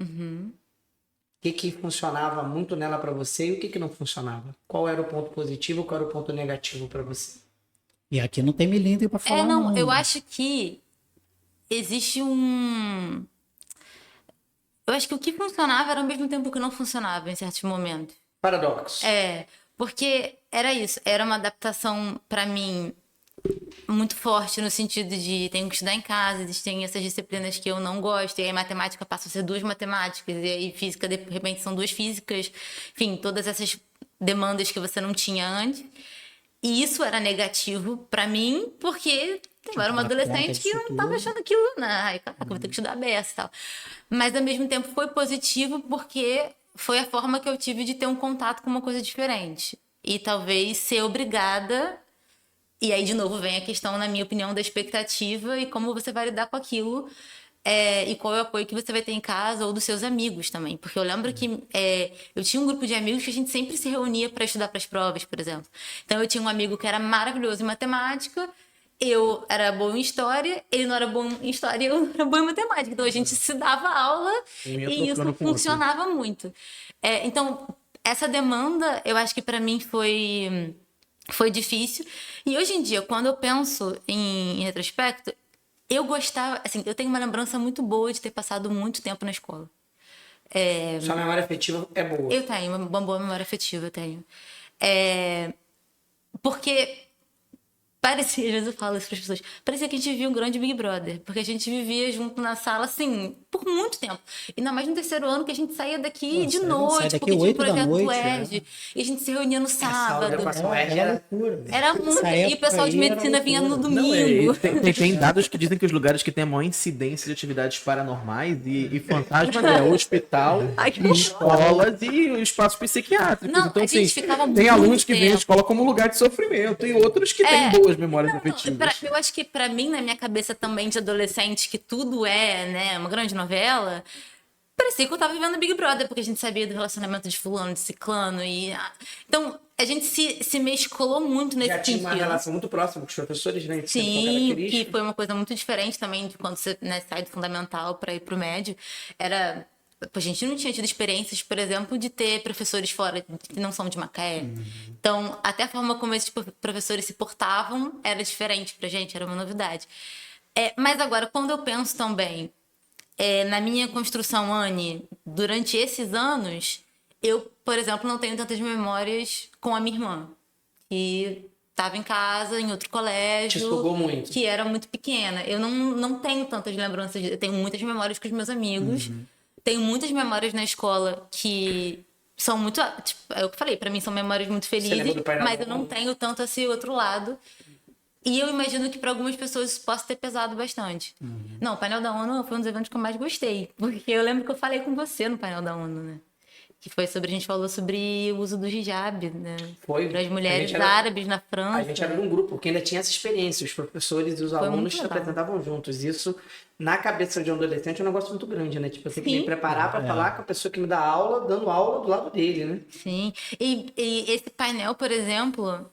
o que funcionava muito nela para você e o que não funcionava? Qual era o ponto positivo, qual era o ponto negativo para você? E aqui não tem milímetro pra falar, Não, eu acho que existe um... Eu acho que o que funcionava era ao mesmo tempo que não funcionava em certos momentos. Paradoxo. Porque era isso, era uma adaptação pra mim muito forte no sentido de tenho que estudar em casa, existem essas disciplinas que eu não gosto, e aí matemática passa a ser 2 matemáticas, e aí física de repente são 2 físicas, enfim, todas essas demandas que você não tinha antes. E isso era negativo pra mim, porque eu era uma adolescente que não tava achando aquilo, né? Ai, caraca, vou ter que estudar a beça e tal. Mas ao mesmo tempo foi positivo porque foi a forma que eu tive de ter um contato com uma coisa diferente. E talvez ser obrigada. E aí, de novo, vem a questão, na minha opinião, da expectativa e como você vai lidar com aquilo. E qual é o apoio que você vai ter em casa ou dos seus amigos também. Porque eu lembro que eu tinha um grupo de amigos que a gente sempre se reunia para estudar para as provas, por exemplo. Então, eu tinha um amigo que era maravilhoso em matemática, eu era boa em história, ele não era bom em história, eu era boa em matemática. Então, a gente se dava aula e isso funcionava muito. Então, essa demanda, eu acho que para mim foi difícil. E hoje em dia, quando eu penso em retrospecto, eu gostava, assim, eu tenho uma lembrança muito boa de ter passado muito tempo na escola. Sua memória afetiva é boa. Eu tenho uma boa memória afetiva, eu tenho. Porque parecia, às vezes eu falo isso para as pessoas, parecia que a gente vivia um grande Big Brother, porque a gente vivia junto na sala, assim, por muito tempo. Ainda mais no terceiro ano, que a gente saía daqui de noite, porque tinha um projeto do ERJ, e a gente se reunia no sábado. Era loucura. Era muito. E o pessoal de medicina vinha no domingo. Tem dados que dizem que os lugares que têm a maior incidência de atividades paranormais e fantásticas é o hospital, escolas e os espaços psiquiátricos. Não, então, a gente assim, ficava tem muito alunos que veem a tempo. escola como um lugar de sofrimento e outros que têm boas memórias afetivas. Eu acho que pra mim, na minha cabeça também de adolescente, que tudo é, né, uma grande novela, parecia que eu tava vivendo Big Brother, porque a gente sabia do relacionamento de fulano, de ciclano, então a gente se mesclou muito nesse Já tinha sentido. uma relação muito próxima com os professores, né? Sim, que foi uma coisa muito diferente também de quando você, né, sai do fundamental para ir pro médio. A gente não tinha tido experiências, por exemplo, de ter professores fora que não são de Macaé. Então, até a forma como esses professores se portavam era diferente pra gente, era uma novidade. Mas agora, quando eu penso também na minha construção, Anne, durante esses anos, eu, por exemplo, não tenho tantas memórias com a minha irmã, que estava em casa, em outro Te colégio, sugou muito. que era muito pequena. Eu não tenho tantas lembranças, eu tenho muitas memórias com os meus amigos, tenho muitas memórias na escola que são muito, tipo, é o que eu falei, para mim são memórias muito lembra felizes, do painel mas da eu não ONU? tenho tanto esse outro lado. E eu imagino que para algumas pessoas isso possa ter pesado bastante. Não, o painel da ONU foi um dos eventos que eu mais gostei. Porque eu lembro que eu falei com você no painel da ONU, né? Que foi sobre, a gente falou sobre o uso do hijab, né? Foi. Para as mulheres A gente era- árabes na A França. gente era de um grupo que ainda tinha essa experiência, os professores e os Foi alunos muito se legal. apresentavam juntos. Isso, na cabeça de um adolescente, é um negócio muito grande, né? Tipo, eu tenho que me Sim. preparar para falar com a pessoa que me dá aula, dando aula do lado dele, né? Sim. E esse painel, por exemplo,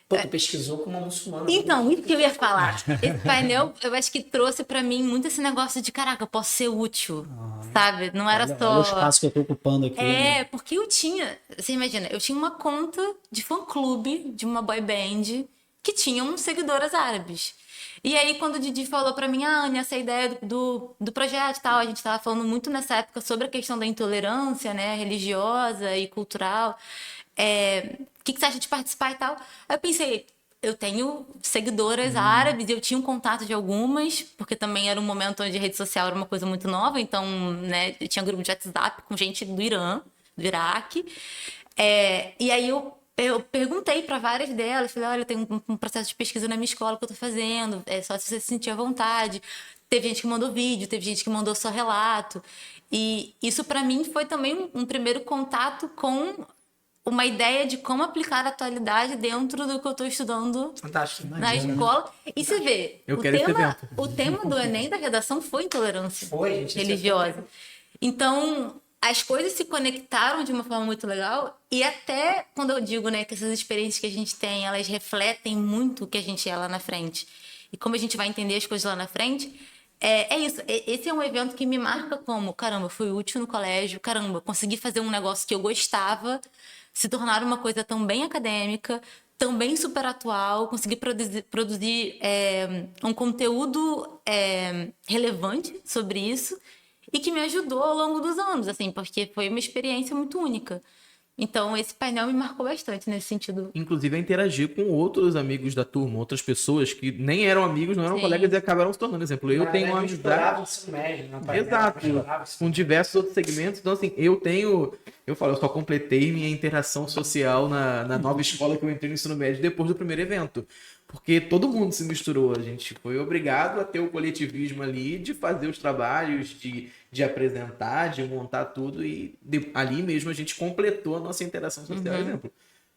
Pô, tu pesquisou com uma muçulmana. Então, isso que eu ia falar. Esse painel, eu acho que trouxe pra mim muito esse negócio de, caraca, eu posso ser útil, sabe? Não era Olha, só... olha o espaço que eu tô ocupando aqui. né? É, porque eu tinha... Você imagina, eu tinha uma conta de fã-clube de uma boy band que tinham seguidoras árabes. E aí, quando o Didi falou pra mim, Anne, essa ideia do projeto e tal, a gente tava falando muito nessa época sobre a questão da intolerância, né, religiosa e cultural. O que você acha de participar e tal? Aí eu pensei, eu tenho seguidoras árabes, eu tinha um contato de algumas, porque também era um momento onde a rede social era uma coisa muito nova, então, né, eu tinha grupo de WhatsApp com gente do Irã, do Iraque. E aí eu perguntei para várias delas, falei, olha, eu tenho um processo de pesquisa na minha escola que eu tô fazendo, é só se você se sentir à vontade. Teve gente que mandou vídeo, teve gente que mandou só relato. E isso para mim foi também um primeiro contato com uma ideia de como aplicar a atualidade dentro do que eu estou estudando Fantástico. na escola. E você vê, Eu quero esse evento. o tema do Enem da redação foi intolerância Foi, gente. religiosa. Então, as coisas se conectaram de uma forma muito legal. E até quando eu digo, né, que essas experiências que a gente tem, elas refletem muito o que a gente é lá na frente. E como a gente vai entender as coisas lá na frente, é isso. Esse é um evento que me marca como, caramba, fui útil no colégio, caramba, consegui fazer um negócio que eu gostava, se tornar uma coisa tão bem acadêmica, também super atual, consegui produzir um conteúdo relevante sobre isso e que me ajudou ao longo dos anos, assim, porque foi uma experiência muito única. Então, esse painel me marcou bastante nesse sentido. Inclusive a interagir com outros amigos da turma, outras pessoas que nem eram amigos, não eram Sim. colegas e acabaram se tornando. Exemplo, eu tenho uma amizade. Exato, com diversos outros segmentos. Então, assim, eu só completei minha interação social na nova escola que eu entrei no ensino médio depois do primeiro evento. Porque todo mundo se misturou, a gente foi obrigado a ter o coletivismo ali de fazer os trabalhos, de apresentar, de montar tudo e ali mesmo a gente completou a nossa interação social, exemplo.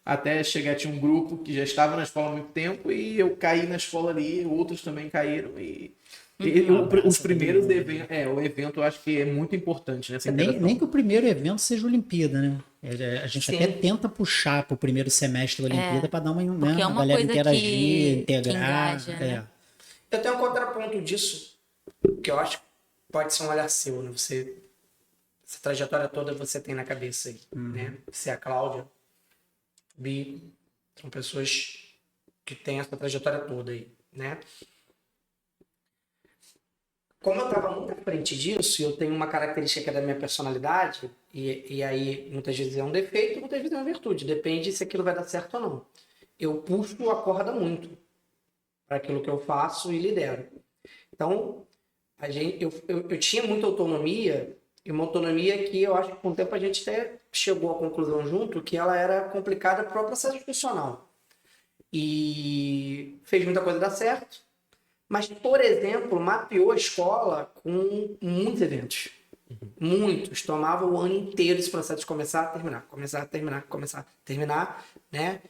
Até chegar, tinha um grupo que já estava na escola há muito tempo e eu caí na escola ali, outros também caíram os primeiros eventos, o evento eu acho que é muito importante nessa interação. Nem que o primeiro evento seja Olimpíada, né? A gente Sim. até tenta puxar para o primeiro semestre da Olimpíada para dar uma, né, é a uma galera coisa interagir, que integrar. engaja, né? Eu tenho um contraponto disso, que eu acho que pode ser um olhar seu, né? Essa trajetória toda você tem na cabeça aí, né? Você, a Cláudia, Bi, são pessoas que têm essa trajetória toda aí, né? Como eu estava muito à frente disso, eu tenho uma característica que é da minha personalidade, e aí muitas vezes é um defeito, muitas vezes é uma virtude, depende se aquilo vai dar certo ou não. Eu puxo a corda muito para aquilo que eu faço e lidero. Então, eu tinha muita autonomia, e uma autonomia que eu acho que com o tempo a gente até chegou à conclusão junto que ela era complicada para o processo institucional. E fez muita coisa dar certo, mas, por exemplo, mapeou a escola com muitos eventos. Muitos. Tomava o ano inteiro esse processo de começar a terminar, começar a terminar, começar a terminar, né?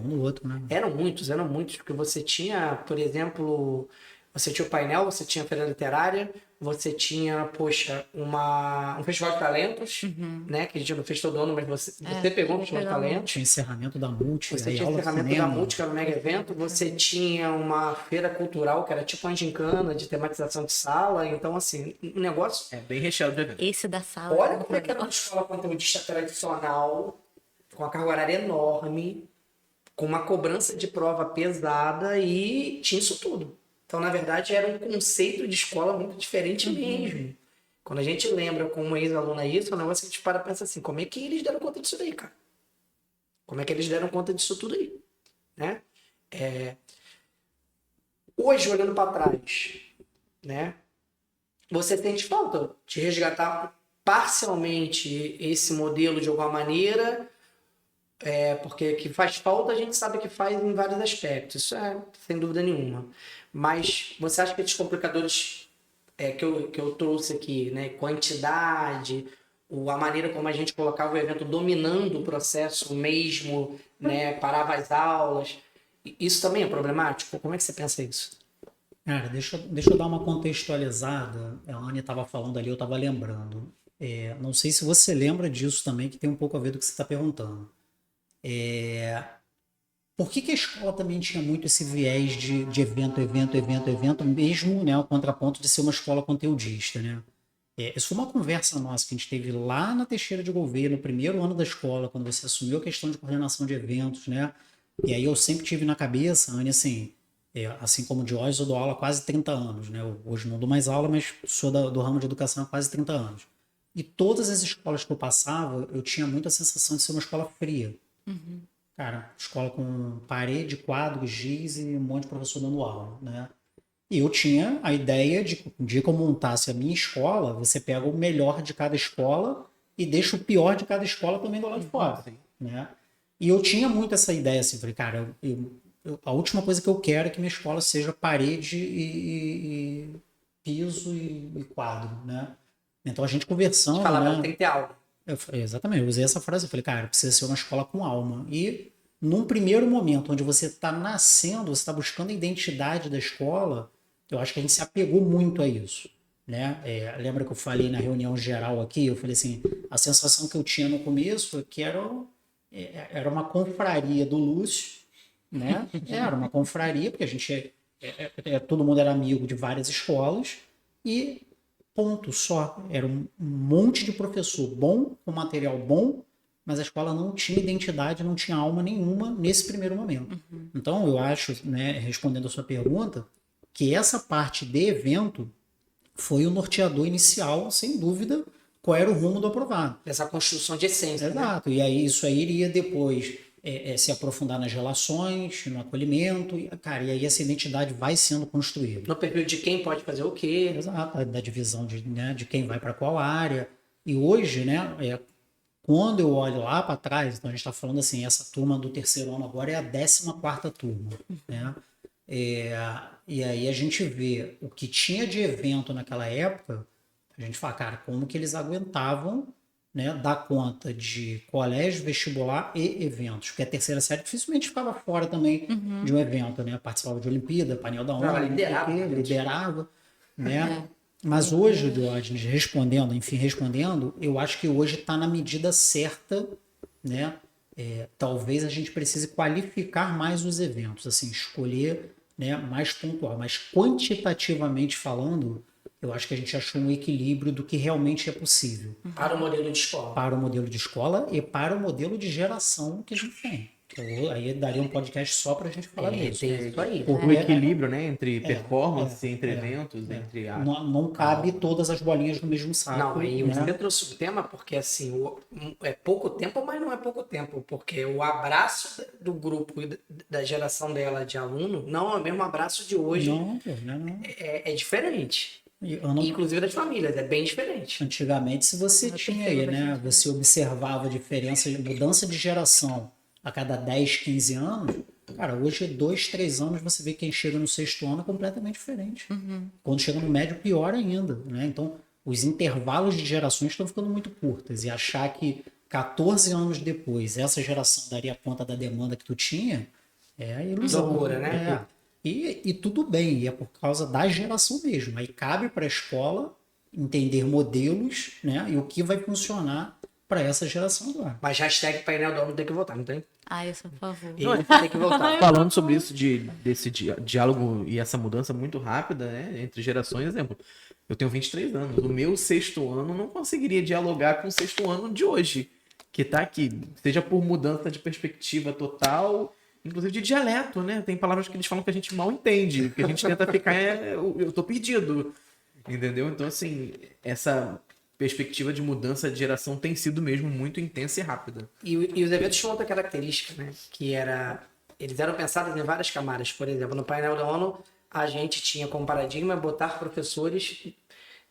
Um no outro, né? Eram muitos, porque você tinha, por exemplo, você tinha o painel, você tinha a feira literária, você tinha, poxa, um festival de talentos, né? Que a gente não fez todo ano, mas você pegou um festival de talentos. Tinha encerramento da Multi, Você aí tinha aula de encerramento da cinema. Multi, que era um mega evento. Você tinha uma feira cultural, que era tipo uma gincana de tematização de sala. Então, assim, um negócio... É bem recheado de evento. Esse da sala. Olha como é que era uma escola conteudista tradicional, com a carga horária enorme, com uma cobrança de prova pesada e tinha isso tudo. Então, na verdade, era um conceito de escola muito diferente mesmo. Quando a gente lembra como ex-aluna isso, é um negócio que a gente para e pensa assim, como é que eles deram conta disso daí, cara? Como é que eles deram conta disso tudo aí? Né? Hoje, olhando para trás, né? Você sente falta de resgatar parcialmente esse modelo de alguma maneira, porque que faz falta, a gente sabe que faz em vários aspectos, isso é sem dúvida nenhuma. Mas você acha que esses complicadores que eu trouxe aqui, né, quantidade, a maneira como a gente colocava o evento dominando o processo mesmo, né, parava as aulas, isso também é problemático? Como é que você pensa isso? Cara, deixa eu dar uma contextualizada. A Anne estava falando ali, eu estava lembrando. Não sei se você lembra disso também, que tem um pouco a ver do que você está perguntando. Por que a escola também tinha muito esse viés de evento, mesmo, né, ao contraponto de ser uma escola conteudista, né? Isso foi uma conversa nossa que a gente teve lá na Teixeira de Gouveia, no primeiro ano da escola, quando você assumiu a questão de coordenação de eventos, né? E aí eu sempre tive na cabeça, Anne, assim como o Diógenes, eu dou aula há quase 30 anos, né? Hoje não dou mais aula, mas sou do ramo de educação há quase 30 anos. E todas as escolas que eu passava, eu tinha muita sensação de ser uma escola fria. Cara, escola com parede, quadros, giz e um monte de professor dando aula, né? E eu tinha a ideia de um dia que eu montasse a minha escola, você pega o melhor de cada escola e deixa o pior de cada escola também do lado de fora, né? E eu tinha muito essa ideia, assim, falei, cara, a última coisa que eu quero é que minha escola seja parede e piso e quadro, né? Então a gente conversando, Falava, né? tem que ter aula. Exatamente, eu usei essa frase, eu falei, cara, precisa ser uma escola com alma. E num primeiro momento, onde você está nascendo, você está buscando a identidade da escola, eu acho que a gente se apegou muito a isso, né? Lembra que eu falei na reunião geral aqui, eu falei assim, a sensação que eu tinha no começo é que era uma confraria do Lúcio, né? Era uma confraria, porque a gente todo mundo era amigo de várias escolas, e ponto só. Era um monte de professor bom, com material bom, mas a escola não tinha identidade, não tinha alma nenhuma nesse primeiro momento. Então, eu acho, né, respondendo a sua pergunta, que essa parte de evento foi o norteador inicial, sem dúvida, qual era o rumo do aprovado. Essa construção de essência, né? Exato. E aí isso aí iria depois se aprofundar nas relações, no acolhimento, e aí essa identidade vai sendo construída. No perfil de quem pode fazer o quê. Exato, da divisão de quem vai para qual área. E hoje, né, quando eu olho lá para trás, então a gente está falando assim, essa turma do terceiro ano agora é a 14ª turma, né? E aí a gente vê o que tinha de evento naquela época, a gente fala, cara, como que eles aguentavam, né, dar conta de colégio, vestibular e eventos, porque a terceira série dificilmente ficava fora também de um evento, né? Participava de Olimpíada, painel da ONU, liderava, né? Mas hoje, Diógenes, respondendo, eu acho que hoje está na medida certa, né? Talvez a gente precise qualificar mais os eventos, assim, escolher, né, mais pontual, mas quantitativamente falando, eu acho que a gente achou um equilíbrio do que realmente é possível. Para o modelo de escola. Para o modelo de escola e para o modelo de geração que a gente tem. Aí daria um podcast só para a gente falar disso. Tem isso aí. O equilíbrio, né, entre performance, entre eventos, entre a... Não cabe todas as bolinhas no mesmo saco. Não, aí né? você trouxe um tema porque assim, é pouco tempo, mas não é pouco tempo, porque o abraço do grupo e da geração dela de aluno não é o mesmo abraço de hoje. Não. É diferente. Inclusive das famílias, é bem diferente. Antigamente, se você tinha aí, né? Você observava a diferença, mudança de geração a cada 10, 15 anos. Cara, hoje, 2, 3 anos, você vê quem chega no 6º ano é completamente diferente. Quando chega no médio, pior ainda, né? Então, os intervalos de gerações estão ficando muito curtas. E achar que 14 anos depois essa geração daria conta da demanda que tu tinha é ilusão. Loucura, né? E tudo bem, e é por causa da geração mesmo. Aí cabe para a escola entender modelos, né, e o que vai funcionar para essa geração agora. Mas hashtag painel da ONU tem que voltar, não tem? Eu sou a favor. Ele tem que voltar. Falando sobre isso, desse diálogo e essa mudança muito rápida, né, entre gerações, exemplo, eu tenho 23 anos, o meu 6º ano não conseguiria dialogar com o 6º ano de hoje, que está aqui, seja por mudança de perspectiva total, inclusive de dialeto, né? Tem palavras que eles falam que a gente mal entende, que a gente tenta ficar, eu tô perdido, entendeu? Então, assim, essa perspectiva de mudança de geração tem sido mesmo muito intensa e rápida. E os eventos tinham outra característica, né? Que era... Eles eram pensados em várias camadas. Por exemplo, no painel da ONU, a gente tinha como paradigma botar professores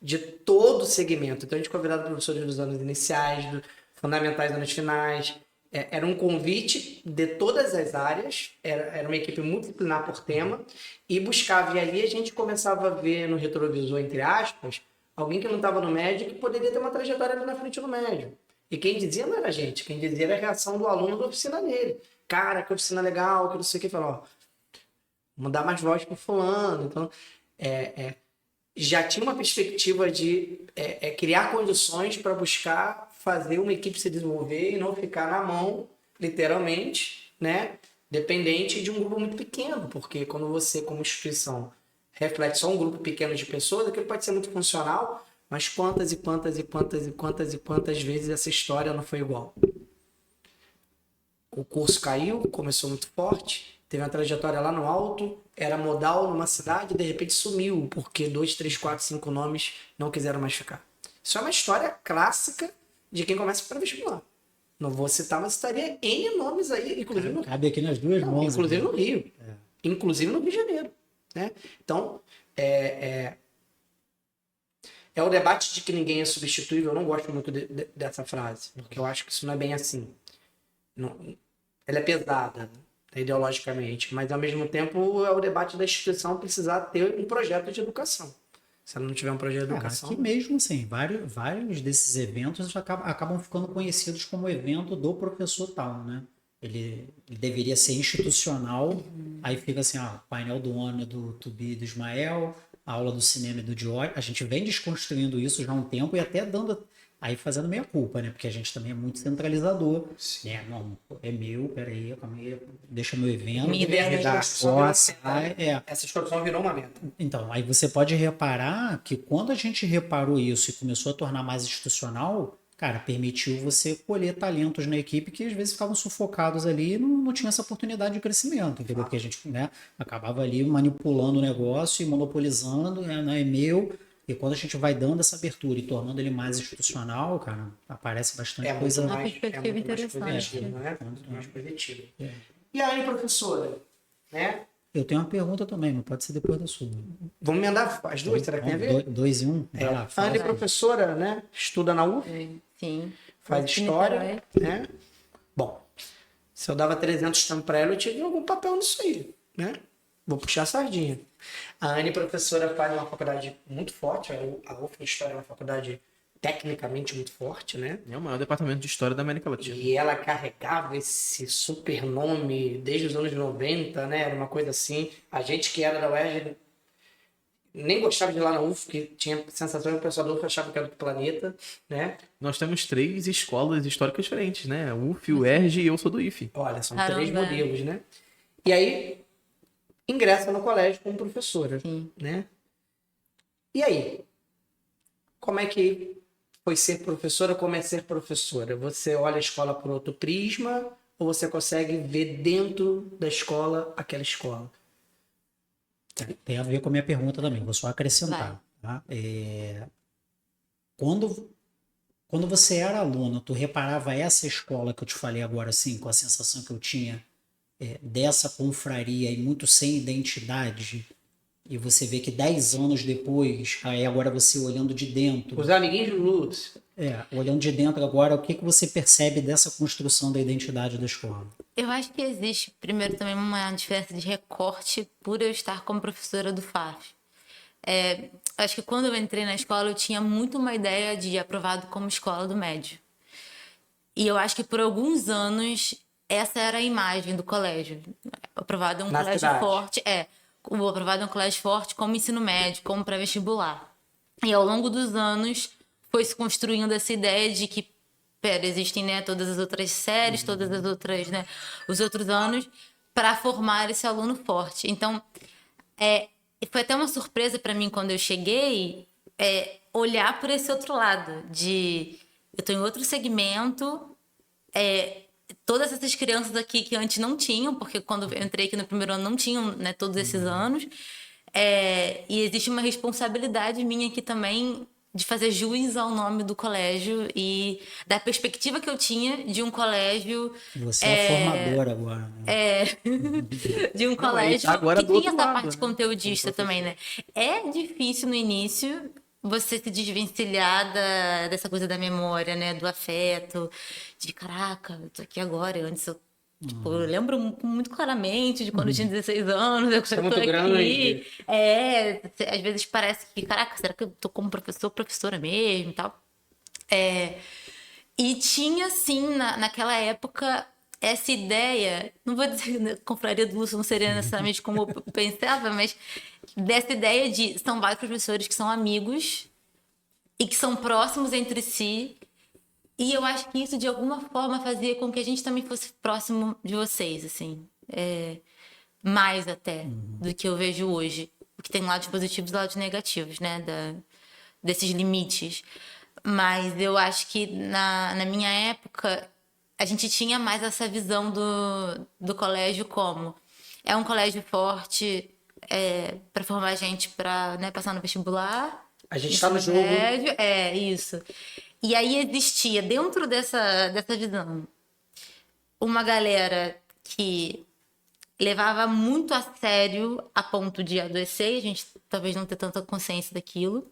de todo o segmento. Então, a gente convidava professores dos anos iniciais, fundamentais, anos finais. Era um convite de todas as áreas. Era uma equipe multidisciplinar por tema. E buscava, e ali a gente começava a ver no retrovisor, entre aspas, alguém que não estava no médio que poderia ter uma trajetória ali na frente do médio. E quem dizia não era a gente, quem dizia era a reação do aluno da oficina dele. Cara, que oficina legal, que não sei o que. Falou, ó, vamos dar mais voz para fulano. Então, já tinha uma perspectiva de criar condições para buscar fazer uma equipe se desenvolver e não ficar na mão, literalmente, né, dependente de um grupo muito pequeno. Porque quando você, como instituição, reflete só um grupo pequeno de pessoas, aquilo pode ser muito funcional, mas quantas vezes essa história não foi igual? O curso caiu, começou muito forte, teve uma trajetória lá no alto, era modal numa cidade, de repente sumiu, porque 2, 3, 4, 5 nomes não quiseram mais ficar. Isso é uma história clássica de quem começa para vestibular. Não vou citar, mas citaria N nomes aí, inclusive no... Cabe aqui nas duas mãos. Inclusive no Rio. Inclusive no Rio de Janeiro. Né? Então, é o debate de que ninguém é substituível. Eu não gosto muito dessa frase, porque eu acho que isso não é bem assim. Não, ela é pesada, né, ideologicamente, mas ao mesmo tempo é o debate da instituição precisar ter um projeto de educação. Se ela não tiver um projeto de educação... Aqui mesmo, assim, vários desses eventos acabam ficando conhecidos como evento do professor tal, né? Ele deveria ser institucional, aí fica assim, painel do ONU do Tubi e do Ismael, a aula do cinema e do Diógenes. A gente vem desconstruindo isso já há um tempo e até aí fazendo meia culpa, né? Porque a gente também é muito centralizador. Não, é meu, peraí, calma aí, deixa meu evento. Essa discussão virou uma meta. Então, aí você pode reparar que quando a gente reparou isso e começou a tornar mais institucional, cara, permitiu você colher talentos na equipe que às vezes ficavam sufocados ali e não tinha essa oportunidade de crescimento, entendeu? Porque a gente, né, acabava ali manipulando o negócio e monopolizando, né, é meu. E quando a gente vai dando essa abertura e tornando ele mais institucional, cara, aparece bastante coisa. Uma perspectiva interessante. Muito mais positiva. E aí, professora, né? Eu tenho uma pergunta também, mas pode ser depois da sua. Vamos emendar as duas, será que tem a ver? 2 em 1? Vai lá. A Ana é professora, né? Estuda na UF. Sim. Faz história, né? Bom, se eu dava 300 tampos para ela, eu tive algum papel nisso aí, né? Vou puxar a sardinha. A Anne, professora, faz uma faculdade muito forte. A UF de História é uma faculdade tecnicamente muito forte, né? É o maior departamento de história da América Latina. E ela carregava esse super nome desde os anos 90, né? Era uma coisa assim. A gente que era da UERJ nem gostava de ir lá na UF, porque tinha a sensação que o pessoal da UF achava que era do planeta, né? Nós temos 3 escolas históricas diferentes, né? UF, UERJ e eu sou do IFE. Olha, são Caramba. 3 modelos, né? E aí, ingressa no colégio como professora, né? E aí? Como é que foi ser professora? Como é ser professora? Você olha a escola por outro prisma ou você consegue ver dentro da escola aquela escola? Tem a ver com a minha pergunta também, vou só acrescentar. Tá? Quando você era aluna, tu reparava essa escola que eu te falei agora, assim, com a sensação que eu tinha dessa confraria e muito sem identidade, e você vê que 10 anos depois, aí agora você olhando de dentro... Os amiguinhos do Lutz. Olhando de dentro agora, o que você percebe dessa construção da identidade da escola? Eu acho que existe, primeiro, também uma diferença de recorte por eu estar como professora do FAF. Acho que quando eu entrei na escola, eu tinha muito uma ideia de aprovado como escola do médio. E eu acho que por alguns anos, essa era a imagem do colégio. Aprovado é um colégio cidade. forte. O aprovado é um colégio forte como ensino médio, como pré-vestibular. E ao longo dos anos, foi se construindo essa ideia de que existem, né, todas as outras séries, todas as outras, né, os outros anos para formar esse aluno forte. Então, foi até uma surpresa para mim quando eu cheguei olhar por esse outro lado de eu estou em outro segmento, todas essas crianças aqui que antes não tinham, porque quando eu entrei aqui no primeiro ano não tinham, né, todos esses anos. E existe uma responsabilidade minha aqui também de fazer jus ao nome do colégio e da perspectiva que eu tinha de um colégio. Você é a formadora agora, né? De um Não, colégio agora que do tinha outro essa lado, parte né? conteudista também, né? É difícil no início você se desvencilhar dessa coisa da memória, né? Do afeto, de caraca, eu tô aqui agora, antes eu. Tipo, eu lembro muito claramente de quando eu tinha 16 anos, eu tô muito aqui. grande. Às vezes parece que, caraca, será que eu tô como professora mesmo e tal? E tinha, sim, naquela época, essa ideia, não vou dizer que a confraria do Lúcio não seria necessariamente como eu pensava, mas dessa ideia de são vários professores que são amigos e que são próximos entre si. E eu acho que isso, de alguma forma, fazia com que a gente também fosse próximo de vocês, assim. Mais até do que eu vejo hoje. Porque tem lados positivos e lados negativos, né? Desses limites. Mas eu acho que na minha época a gente tinha mais essa visão do colégio como é um colégio forte para formar a gente para, né, passar no vestibular. A gente tá no ensino jogo. médio, isso. E aí existia dentro dessa visão uma galera que levava muito a sério a ponto de adoecer, a gente talvez não ter tanta consciência daquilo.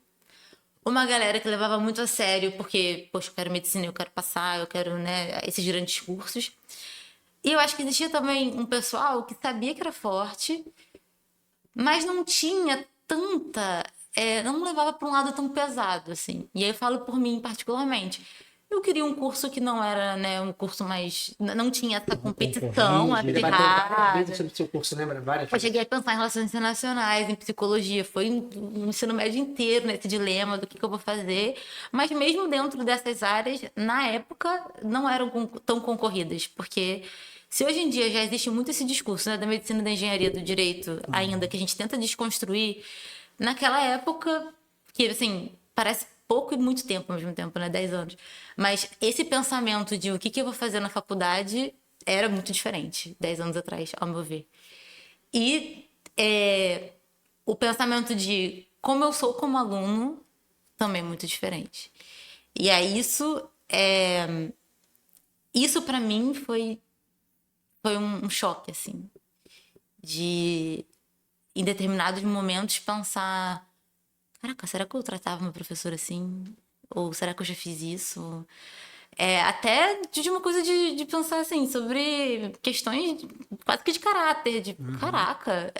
Uma galera que levava muito a sério porque, poxa, eu quero medicina, eu quero passar, eu quero, né, esses grandes cursos. E eu acho que existia também um pessoal que sabia que era forte, mas não tinha tanta... não levava para um lado tão pesado, assim. E aí eu falo por mim particularmente. Eu queria um curso que não era, né, um curso mais... Não tinha essa competição Você bateu várias acirrada. vezes sobre o seu curso, lembra? Várias Eu vezes. cheguei a pensar em relações internacionais, em psicologia. Foi um ensino médio inteiro nesse dilema do que eu vou fazer. Mas mesmo dentro dessas áreas, na época, não eram tão concorridas. Porque se hoje em dia já existe muito esse discurso, né, da medicina, da engenharia, do direito, ainda que a gente tenta desconstruir, naquela época, que assim, parece pouco e muito tempo ao mesmo tempo, né? 10 anos. Mas esse pensamento de o que eu vou fazer na faculdade era muito diferente 10 anos atrás, ao meu ver. E o pensamento de como eu sou como aluno também é muito diferente. E aí isso para mim foi um choque, assim, de em determinados momentos pensar, caraca, será que eu tratava uma professora assim? Ou será que eu já fiz isso? Até de uma coisa de pensar assim, sobre questões quase que de caráter, de caraca,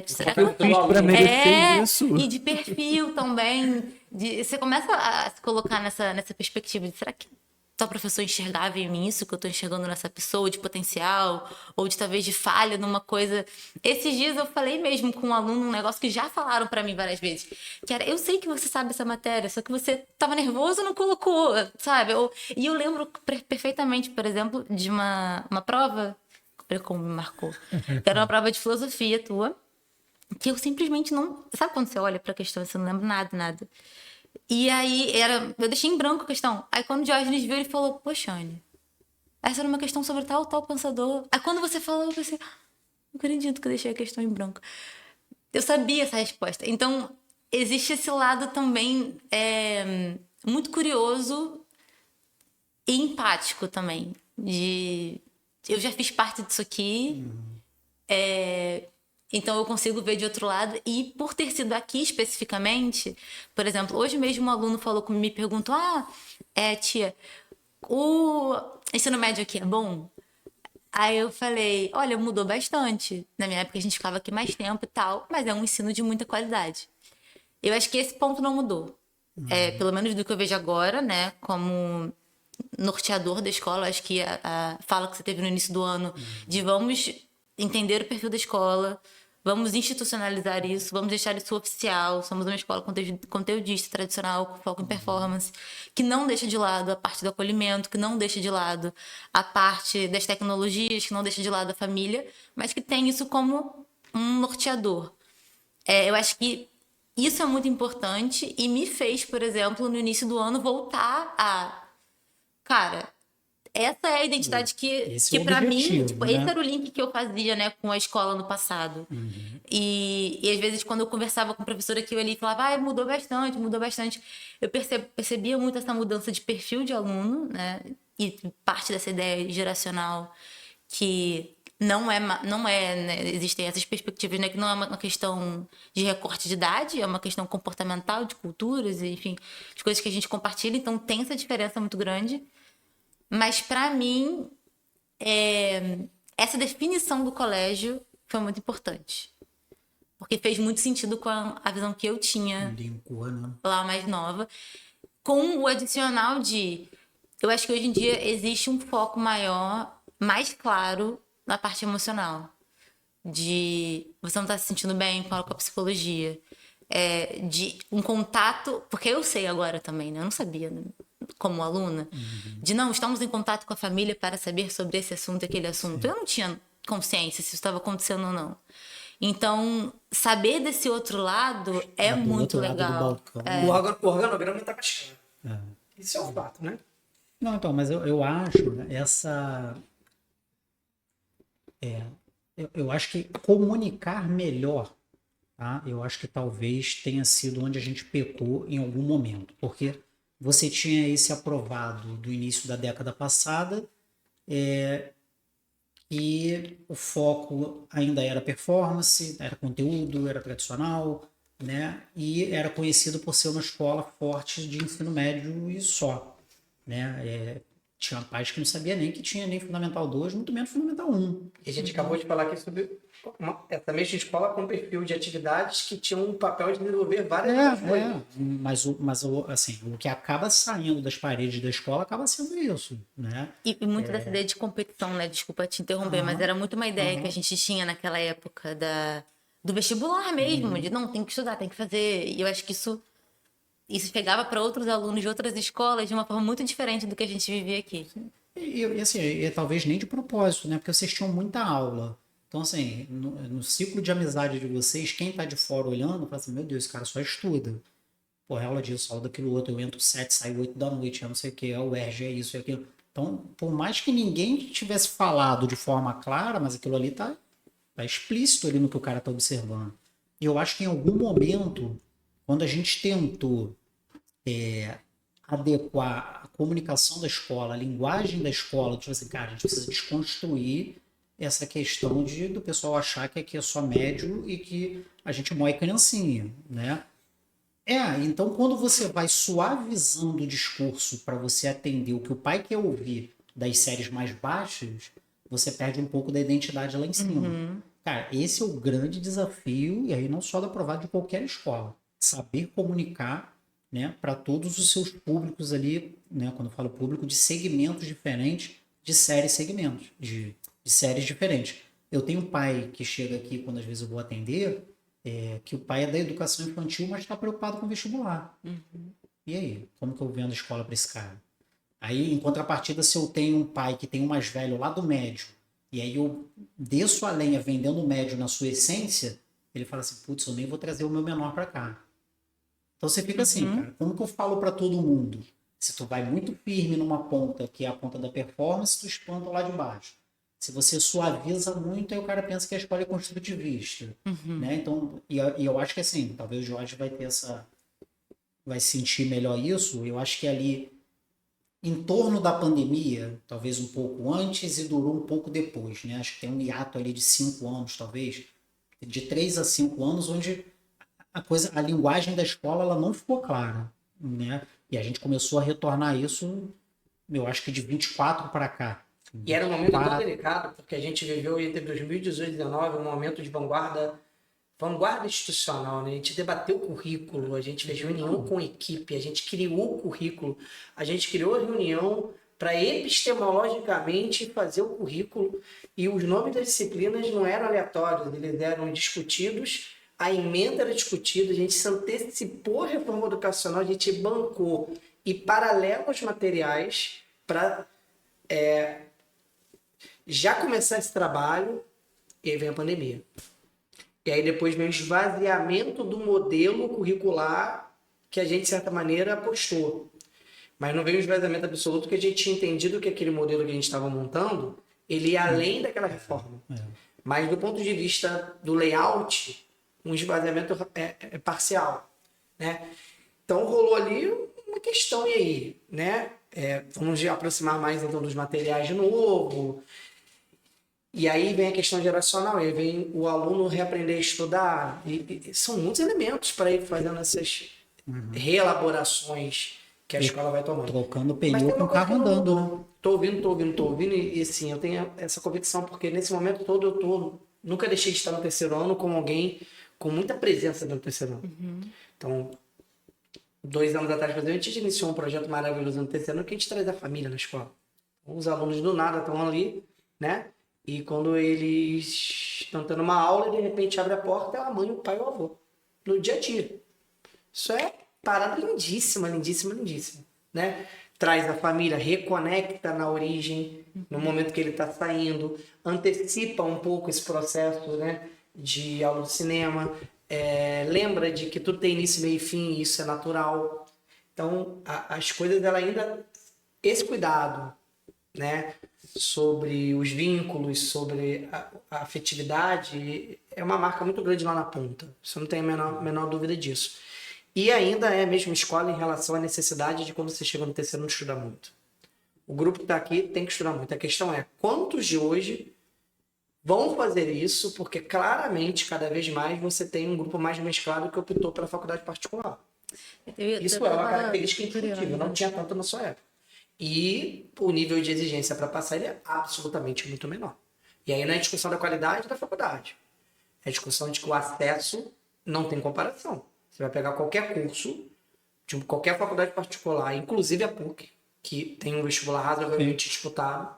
será que eu Fiz pra merecer isso. e de perfil também. Você começa a se colocar nessa perspectiva de será que tal professor enxergava em mim isso que eu estou enxergando nessa pessoa, de potencial, ou de talvez de falha numa coisa. Esses dias eu falei mesmo com um aluno um negócio que já falaram para mim várias vezes, que era, eu sei que você sabe essa matéria, só que você estava nervoso e não colocou, sabe? E eu lembro perfeitamente, por exemplo, de uma prova, olha como me marcou, que era uma prova de filosofia tua, que eu simplesmente não... Sabe quando você olha para a questão e você não lembra nada? E aí, eu deixei em branco a questão. Aí quando o Diógenes viu, ele falou, poxa, Anne, essa era uma questão sobre tal pensador. Aí quando você falou, eu pensei, não acredito que eu deixei a questão em branco. Eu sabia essa resposta. Então, existe esse lado também muito curioso e empático também. Eu já fiz parte disso aqui. Então eu consigo ver de outro lado. E por ter sido aqui especificamente, por exemplo, hoje mesmo um aluno falou comigo, me perguntou, tia, o ensino médio aqui é bom? Aí eu falei, olha, mudou bastante. Na minha época a gente ficava aqui mais tempo e tal, mas é um ensino de muita qualidade. Eu acho que esse ponto não mudou. Pelo menos do que eu vejo agora, né, como norteador da escola, acho que a fala que você teve no início do ano, de vamos entender o perfil da escola, vamos institucionalizar isso, vamos deixar isso oficial. Somos uma escola conteudista, tradicional, com foco em performance, que não deixa de lado a parte do acolhimento, que não deixa de lado a parte das tecnologias, que não deixa de lado a família, mas que tem isso como um norteador. Eu acho que isso é muito importante e me fez, por exemplo, no início do ano, voltar a... Cara, essa é a identidade Esse é que o para mim, objetivo, tipo, né? esse era o link que eu fazia, né, com a escola no passado. E às vezes quando eu conversava com o professor aqui, ele falava, mudou bastante, mudou bastante. Eu percebia muito essa mudança de perfil de aluno, né, e parte dessa ideia geracional que né, existem essas perspectivas, né, que não é uma questão de recorte de idade, é uma questão comportamental, de culturas, e, enfim, de coisas que a gente compartilha, então tem essa diferença muito grande. Mas para mim, essa definição do colégio foi muito importante. Porque fez muito sentido com a visão que eu tinha Linkou, né? lá mais nova. Com o adicional de... Eu acho que hoje em dia existe um foco maior, mais claro, na parte emocional. De você não tá se sentindo bem, fala com a psicologia. De um contato... Porque eu sei agora também, né? Eu não sabia, né? Como aluna, de não, estamos em contato com a família para saber sobre esse assunto, aquele assunto. Eu não tinha consciência se isso estava acontecendo ou não. Então, saber desse outro lado é Do muito outro lado do legal. balcão. O organograma tá baixando. Isso é um fato, né? Não, então, mas eu acho, né, eu acho que comunicar melhor, tá? Eu acho que talvez tenha sido onde a gente pecou em algum momento, porque você tinha esse aprovado do início da década passada, e o foco ainda era performance, era conteúdo, era tradicional, né? E era conhecido por ser uma escola forte de ensino médio e só, né? Tinha pais que não sabia nem que tinha nem Fundamental 2, muito menos Fundamental 1. E a gente acabou de falar aqui sobre essa mesma escola com perfil de atividades que tinham um papel de desenvolver várias coisas. Mas assim, o que acaba saindo das paredes da escola acaba sendo isso, né? E muito dessa ideia de competição, né? Desculpa te interromper, mas era muito uma ideia que a gente tinha naquela época do vestibular mesmo, de não, tem que estudar, tem que fazer. E eu acho que isso chegava para outros alunos de outras escolas de uma forma muito diferente do que a gente vivia aqui. E assim, talvez nem de propósito, né? Porque vocês tinham muita aula. Então, assim, no ciclo de amizade de vocês, quem tá de fora olhando, fala assim, meu Deus, esse cara só estuda. Pô, é aula disso, aula daquilo outro, eu entro 7, saio 8 da noite, eu não sei o que, é o UERJ, é isso, é aquilo. Então, por mais que ninguém tivesse falado de forma clara, mas aquilo ali tá explícito ali no que o cara tá observando. E eu acho que em algum momento, quando a gente tentou adequar a comunicação da escola, a linguagem da escola, tipo assim, cara, a gente precisa desconstruir essa questão do pessoal achar que aqui é só médio e que a gente moe criancinha, né? Então quando você vai suavizando o discurso para você atender o que o pai quer ouvir das séries mais baixas, você perde um pouco da identidade lá em cima. Cara, esse é o grande desafio, e aí não só da aprovada de qualquer escola. Saber comunicar, né, para todos os seus públicos ali, né, quando eu falo público, de segmentos diferentes, de séries segmentos, de séries diferentes. Eu tenho um pai que chega aqui quando às vezes eu vou atender, que o pai é da educação infantil, mas está preocupado com o vestibular. E aí, como que eu vendo a escola para esse cara? Aí, em contrapartida, se eu tenho um pai que tem um mais velho lá do médio, e aí eu desço a lenha vendendo o médio na sua essência, ele fala assim, putz, eu nem vou trazer o meu menor para cá. Então você fica assim, cara, como que eu falo para todo mundo? Se tu vai muito firme numa ponta, que é a ponta da performance, tu espanta lá de baixo. Se você suaviza muito, aí o cara pensa que a escola é construtivista. Né? Então, e eu acho que assim, talvez o Jorge vai sentir melhor isso. Eu acho que ali, em torno da pandemia, talvez um pouco antes e durou um pouco depois. Né? Acho que tem um hiato ali de 5 anos, talvez, de 3 a 5 anos, onde a linguagem da escola ela não ficou clara, né? E a gente começou a retornar isso, eu acho que de 24 para cá. E era um momento tão delicado, porque a gente viveu entre 2018 e 2019 um momento de vanguarda institucional, né? A gente debateu o currículo, a gente fez reunião com a equipe, a gente criou o currículo, a gente criou a reunião para epistemologicamente fazer o currículo, e os nomes das disciplinas não eram aleatórios, eles eram discutidos, a emenda era discutida, a gente se antecipou a reforma educacional, a gente bancou, e paralelo aos materiais, para já começar esse trabalho, e aí vem a pandemia. E aí depois vem o esvaziamento do modelo curricular que a gente, de certa maneira, apostou. Mas não veio um esvaziamento absoluto, que a gente tinha entendido que aquele modelo que a gente estava montando, ele ia além daquela reforma. Mas do ponto de vista do layout, um esvaziamento é parcial, né? Então rolou ali uma questão, e aí, né? Vamos aproximar mais então dos materiais de novo. E aí vem a questão geracional, aí vem o aluno reaprender a estudar. E são muitos elementos para ir fazendo essas reelaborações que a escola vai tomando. Trocando Mas pneu tem com uma o coisa que carro não andando. mudou. Tô ouvindo, e assim, eu tenho essa convicção, porque nesse momento todo nunca deixei de estar no terceiro ano como alguém com muita presença no terceiro ano. Então, 2 anos atrás, por exemplo, a gente iniciou um projeto maravilhoso no terceiro ano, que a gente traz a família na escola. Os alunos do nada estão ali, né? E quando eles estão tendo uma aula, de repente abre a porta, é a mãe, o pai e o avô. No dia a dia. Isso é parada lindíssima, lindíssima, lindíssima, né? Traz a família, reconecta na origem, no momento que ele está saindo, antecipa um pouco esse processo, né, de aula de cinema, lembra de que tudo tem início, meio e fim, e isso é natural. Então, as coisas, ela ainda... Esse cuidado, né, sobre os vínculos, sobre a afetividade, é uma marca muito grande lá na ponta. Você não tem a menor dúvida disso. E ainda é a mesma escola em relação à necessidade de, quando você chega no terceiro, não estudar muito. O grupo que está aqui tem que estudar muito. A questão é, quantos de hoje vão fazer isso? Porque claramente, cada vez mais, você tem um grupo mais mesclado que optou pela faculdade particular. Isso é uma característica intuitiva, não tinha tanto na sua época. E o nível de exigência para passar ele é absolutamente muito menor. E aí não é discussão da qualidade da faculdade. É discussão de que o acesso não tem comparação. Você vai pegar qualquer curso de qualquer faculdade particular, inclusive a PUC, que tem um vestibular razoavelmente disputado,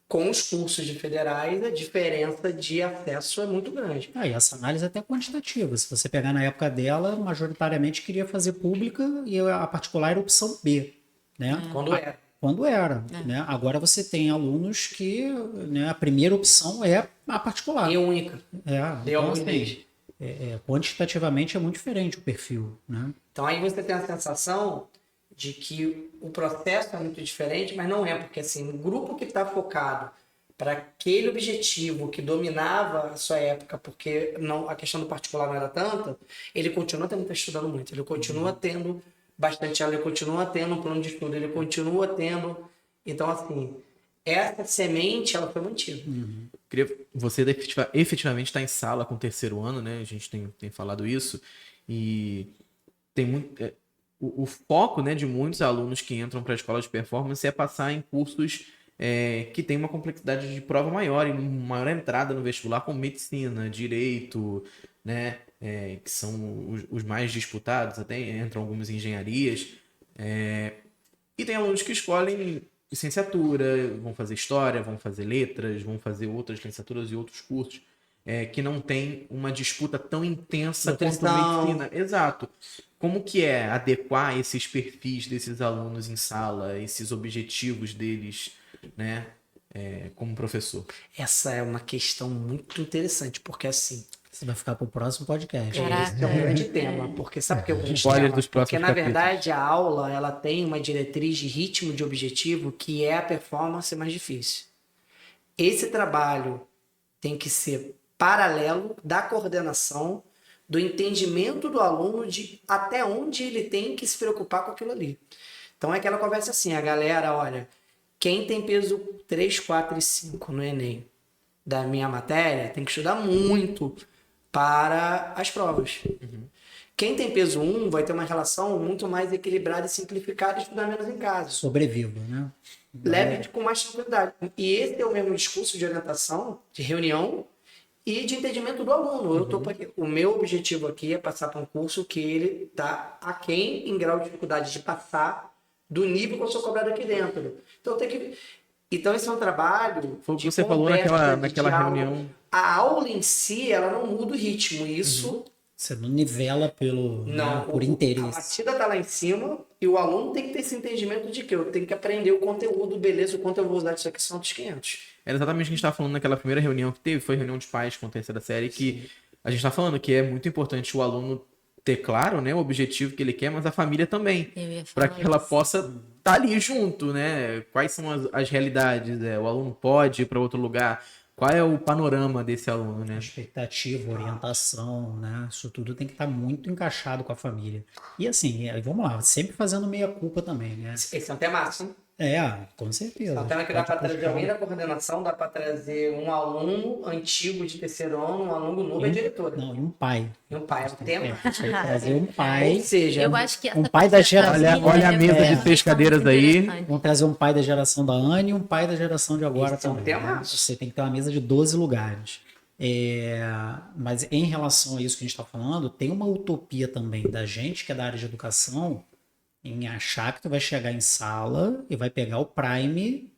com os cursos de federais, a diferença de acesso é muito grande. E essa análise é até quantitativa. Se você pegar na época dela, majoritariamente queria fazer pública e a particular era opção B, né? Quando era, né? Agora você tem alunos que, né, a primeira opção é a particular. E única. Então, assim, quantitativamente é muito diferente o perfil, né? Então aí você tem a sensação de que o processo é muito diferente, mas não é, porque assim, o grupo que está focado para aquele objetivo que dominava a sua época, porque não, a questão do particular não era tanta, ele continua estudando muito, ele continua tendo bastante aula, ele continua tendo um plano de estudo, ele continua tendo... Então, assim, essa semente, ela foi mantida. Você efetivamente está em sala com o terceiro ano, né? A gente tem falado isso. E tem muito... O foco, né, de muitos alunos que entram para a escola de performance é passar em cursos que tem uma complexidade de prova maior e maior entrada no vestibular, como medicina, direito, né, que são os mais disputados, até entram algumas engenharias. E tem alunos que escolhem licenciatura, vão fazer história, vão fazer letras, vão fazer outras licenciaturas e outros cursos que não tem uma disputa tão intensa quanto medicina. Exato. Como que é adequar esses perfis desses alunos em sala, esses objetivos deles, né, como professor? Essa é uma questão muito interessante, porque assim... Você vai ficar para o próximo podcast. Esse é um grande tema, porque sabe o que é o grande Spoiler tema? dos próximos Porque, na capítulos. verdade, a aula ela tem uma diretriz de ritmo de objetivo que é a performance mais difícil. Esse trabalho tem que ser paralelo da coordenação, do entendimento do aluno de até onde ele tem que se preocupar com aquilo ali. Então é aquela conversa assim, a galera, olha, quem tem peso 3, 4 e 5 no Enem da minha matéria tem que estudar muito para as provas. Quem tem peso 1 vai ter uma relação muito mais equilibrada e simplificada e estudar menos em casa. Sobreviva, né? Leve com mais tranquilidade. E esse é o mesmo discurso de orientação, de reunião e de entendimento do aluno. Eu tô aqui. O meu objetivo aqui é passar para um curso que ele está aquém em grau de dificuldade de passar do nível que eu sou cobrado aqui dentro. Então tem que... Então esse é um trabalho... Foi o que você falou naquela reunião. A aula em si, ela não muda o ritmo. Isso... Você não nivela por interesse. A batida está lá em cima e o aluno tem que ter esse entendimento de que eu tenho que aprender o conteúdo, beleza, o quanto eu vou usar disso aqui são dos 500. Era exatamente o que a gente estava falando naquela primeira reunião que teve, foi reunião de pais com a terceira série, que a gente está falando que é muito importante o aluno ter claro, né, o objetivo que ele quer, mas a família também, para que ela possa tá ali junto, né? Quais são as realidades? O aluno pode ir para outro lugar? Qual é o panorama desse aluno, né? Expectativa, orientação, né? Isso tudo tem que estar muito encaixado com a família. E assim, vamos lá, sempre fazendo meia-culpa também, né? Esse é um tema massa, hein? Com certeza. Então, tema que dá Pode para trazer puxar. alguém da coordenação, dá para trazer um aluno antigo de terceiro ano, um aluno novo e a diretora. Não, e um pai. E um pai, é um tema. Tem que trazer um pai. Ou seja, Eu acho que essa um pai da parte geração. família Olha a mesa é de 3 cadeiras aí. interessante. Vamos trazer um pai da geração da Anne e um pai da geração de agora Esse é um também. Né? temaço. Você tem que ter uma mesa de 12 lugares. Mas em relação a isso que a gente está falando, tem uma utopia também da gente que é da área de educação em achar que tu vai chegar em sala e vai pegar o prime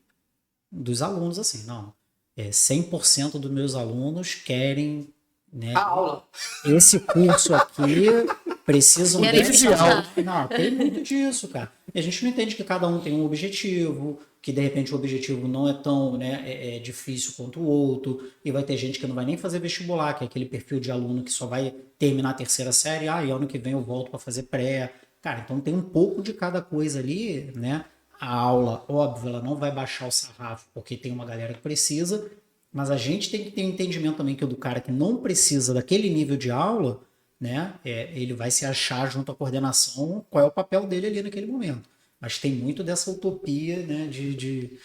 dos alunos assim. Não. 100% dos meus alunos querem, né, a aula. esse curso aqui precisam Querem desse fechar. aula. Não, tem muito disso, cara. E a gente não entende que cada um tem um objetivo, que de repente o objetivo não é tão, né, difícil quanto o outro, e vai ter gente que não vai nem fazer vestibular, que é aquele perfil de aluno que só vai terminar a terceira série, e ano que vem eu volto para fazer pré. Cara, então tem um pouco de cada coisa ali, né? A aula, óbvio, ela não vai baixar o sarrafo, porque tem uma galera que precisa, mas a gente tem que ter um entendimento também que o do cara que não precisa daquele nível de aula, né? Ele vai se achar junto à coordenação qual é o papel dele ali naquele momento. Mas tem muito dessa utopia, né? De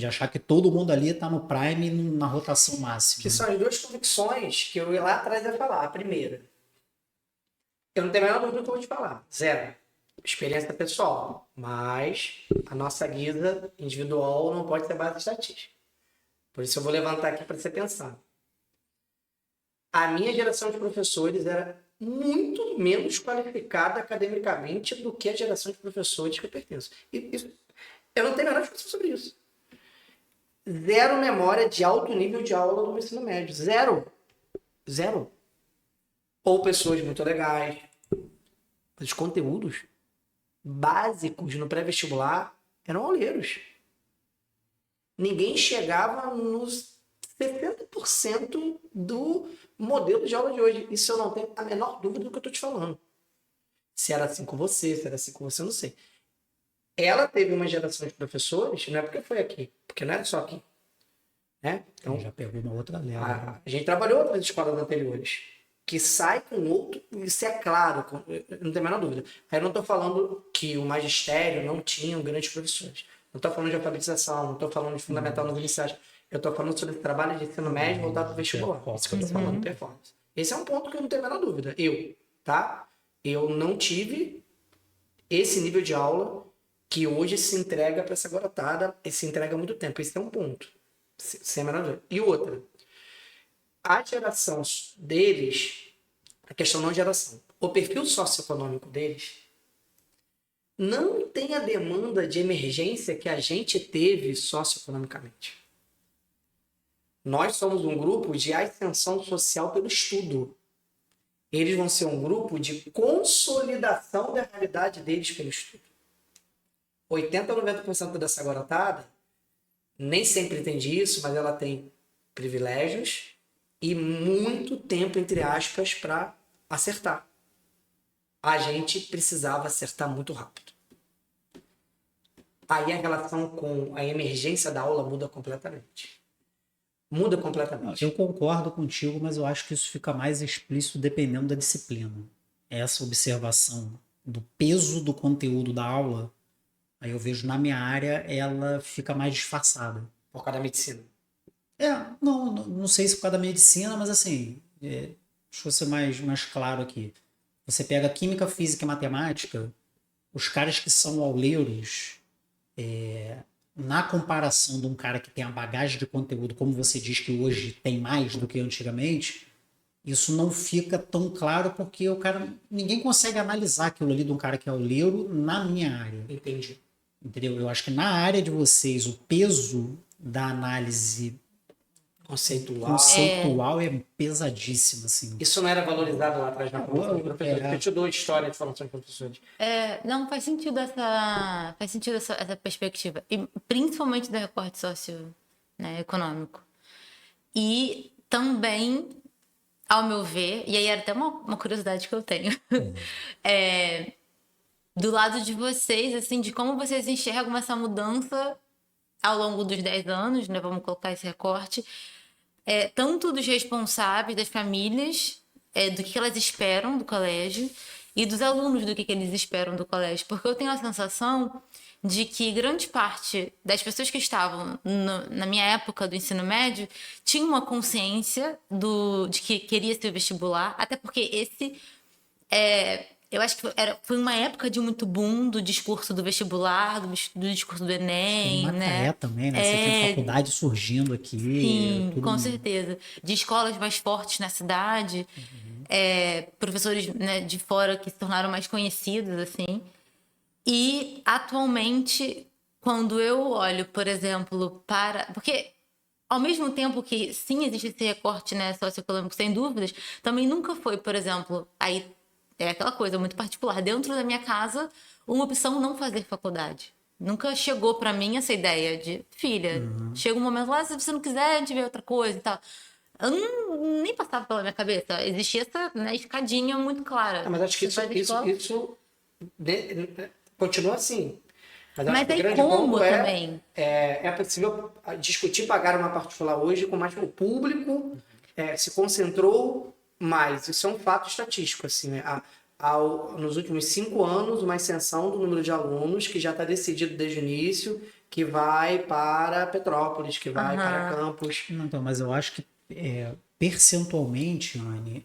achar que todo mundo ali está no prime na rotação máxima. Que são as duas convicções que eu ia lá atrás ia falar. A primeira, eu não tenho a menor dúvida do que eu vou te falar. Zero. Experiência pessoal. Mas a nossa guisa individual não pode ser base estatística. Por isso eu vou levantar aqui para você pensar. A minha geração de professores era muito menos qualificada academicamente do que a geração de professores que eu pertenço. Eu não tenho a menor discussão sobre isso. Zero memória de alto nível de aula no ensino médio. Zero. Zero. Ou pessoas muito legais. Os conteúdos básicos no pré-vestibular eram auleiros. Ninguém chegava nos 70% do modelo de aula de hoje. Isso eu não tenho a menor dúvida do que eu estou te falando. Se era assim com você, se era assim com você, eu não sei. Ela teve uma geração de professores, não é porque foi aqui, porque não era só aqui. Né? Então, Já pegou uma outra leva. a gente trabalhou nas escolas anteriores, que sai com outro, isso é claro, não tem a menor dúvida. Aí eu não estou falando que o magistério não tinha grandes professores. Não estou falando de alfabetização, não estou falando de fundamental nos iniciais. Eu estou falando sobre o trabalho de ensino médio voltado para o vestibular. Isso que eu estou falando, performance. Esse é um ponto que eu não tenho a menor dúvida. Eu não tive esse nível de aula que hoje se entrega para essa garotada e se entrega há muito tempo. Esse é um ponto. Sem a menor dúvida. E outra, a geração deles, a questão não é geração, o perfil socioeconômico deles não tem a demanda de emergência que a gente teve socioeconomicamente. Nós somos um grupo de ascensão social pelo estudo. Eles vão ser um grupo de consolidação da realidade deles pelo estudo. 80% a 90% dessa garotada nem sempre entende isso, mas ela tem privilégios e muito tempo, entre aspas, para acertar. A gente precisava acertar muito rápido. Aí a relação com a emergência da aula muda completamente. Muda completamente. Eu concordo contigo, mas eu acho que isso fica mais explícito dependendo da disciplina. Essa observação do peso do conteúdo da aula, aí eu vejo na minha área, ela fica mais disfarçada. Por causa da medicina. Não sei se por causa da medicina, mas assim, deixa eu ser mais claro aqui. Você pega química, física e matemática, os caras que são auleiros, na comparação de um cara que tem a bagagem de conteúdo, como você diz que hoje tem mais do que antigamente, isso não fica tão claro porque ninguém consegue analisar aquilo ali de um cara que é auleiro na minha área. Entendi. Entendeu? Eu acho que na área de vocês, o peso da análise conceitual é pesadíssimo, assim. Isso não era valorizado lá atrás na formação de professores. Eu te dou história de formação de professores. Não, faz sentido essa perspectiva. E principalmente do recorte socioeconômico. E também, ao meu ver, e aí era até uma curiosidade que eu tenho, do lado de vocês, assim, de como vocês enxergam essa mudança ao longo dos 10 anos, né? Vamos colocar esse recorte. Tanto dos responsáveis, das famílias, do que elas esperam do colégio, e dos alunos do que eles esperam do colégio. Porque eu tenho a sensação de que grande parte das pessoas que estavam na minha época do ensino médio tinha uma consciência de que queria ser vestibular, até porque eu acho que foi uma época de muito boom do discurso do vestibular, do discurso do Enem, Em né? Macaé também, né? Você tinha faculdade surgindo aqui. Sim, tudo com certeza. De escolas mais fortes na cidade, professores, né, de fora que se tornaram mais conhecidos, assim. E, atualmente, quando eu olho, por exemplo, porque, ao mesmo tempo que, sim, existe esse recorte, né, socioeconômico, sem dúvidas, também nunca foi, por exemplo, aí é aquela coisa muito particular. Dentro da minha casa, uma opção não fazer faculdade. Nunca chegou pra mim essa ideia de, filha, chega um momento lá, se você não quiser, a gente vê outra coisa e tal. Nem passava pela minha cabeça. Existia essa, né, escadinha muito clara. Mas acho que Você faz escola. isso continua assim. Mas acho Mas que o aí grande como ponto também? é possível discutir pagar uma particular hoje com mais o público se concentrou mais. Isso é um fato estatístico, assim, né? Nos últimos 5 anos, uma ascensão do número de alunos que já está decidido desde o início, que vai para Petrópolis, que vai para Campos. Não, então, mas eu acho que percentualmente, Anne,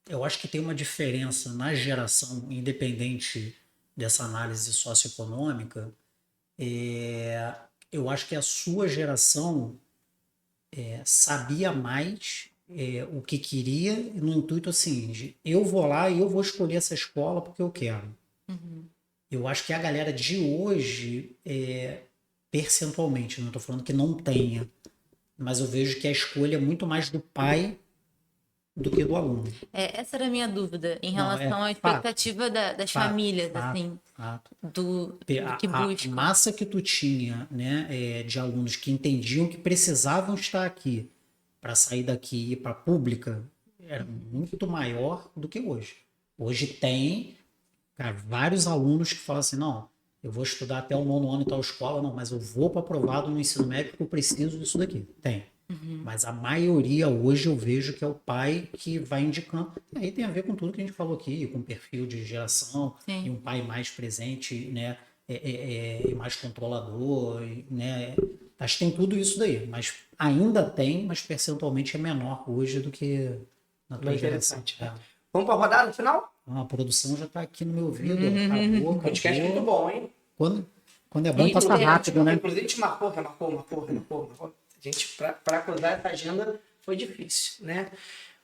eu acho que tem uma diferença na geração, independente dessa análise socioeconômica. Eu acho que a sua geração sabia mais o que queria, no intuito assim, de eu vou lá e eu vou escolher essa escola porque eu quero. Eu acho que a galera de hoje, percentualmente, não estou falando que não tenha, mas eu vejo que a escolha é muito mais do pai do que do aluno. Essa era a minha dúvida em Não, relação à expectativa das famílias, assim, do que A buscam. massa que tu tinha, né, de alunos que entendiam que precisavam estar aqui para sair daqui e ir para a pública era muito maior do que hoje. Hoje tem, cara, vários alunos que falam assim, não, eu vou estudar até o 9º ano em tal escola, não, mas eu vou para aprovado no ensino médio porque eu preciso disso daqui. Tem. Mas a maioria hoje eu vejo que é o pai que vai indicando. E aí tem a ver com tudo que a gente falou aqui, com perfil de geração, Sim. e um pai mais presente, né, mais controlador, né. Acho que tem tudo isso daí, mas ainda tem, mas percentualmente é menor hoje do que na tua Bem geração. interessante. Vamos para a rodada final? A produção já está aqui no meu ouvido, acabou, O podcast é muito acabou. bom, hein? Quando é bom, E, passa inclusive, rápido, né? Inclusive, a gente marcou. A gente, para cruzar essa agenda, foi difícil, né?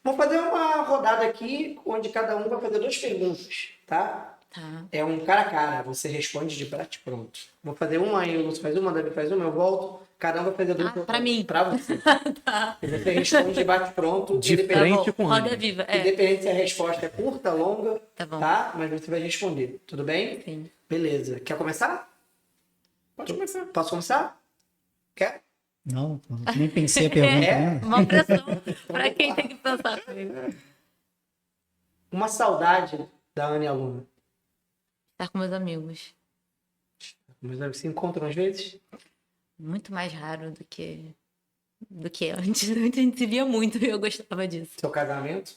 Vamos fazer uma rodada aqui, onde cada um vai fazer 2 perguntas, tá? Tá. É um cara a cara, você responde de bate pronto. Vou fazer uma, aí o Lúcio faz uma, o Davi faz uma, eu volto. Cada um vai fazer 2 pra mim. Pra você. Tá. E você responde de bate pronto. De independente- frente Tá bom. com Roda Anne. viva. Independente se a resposta é curta, longa, Tá bom. tá? Mas você vai responder. Tudo bem? Sim. Beleza. Quer começar? Pode começar. Posso começar? Quer? Não, nem pensei a pergunta. Né? Uma pressão pra quem tem que pensar comigo. Uma saudade da Ana e aluna. Estar com meus amigos. Meus amigos se encontram às vezes? Muito mais raro do que antes. Antes a gente se via muito e eu gostava disso. Seu casamento?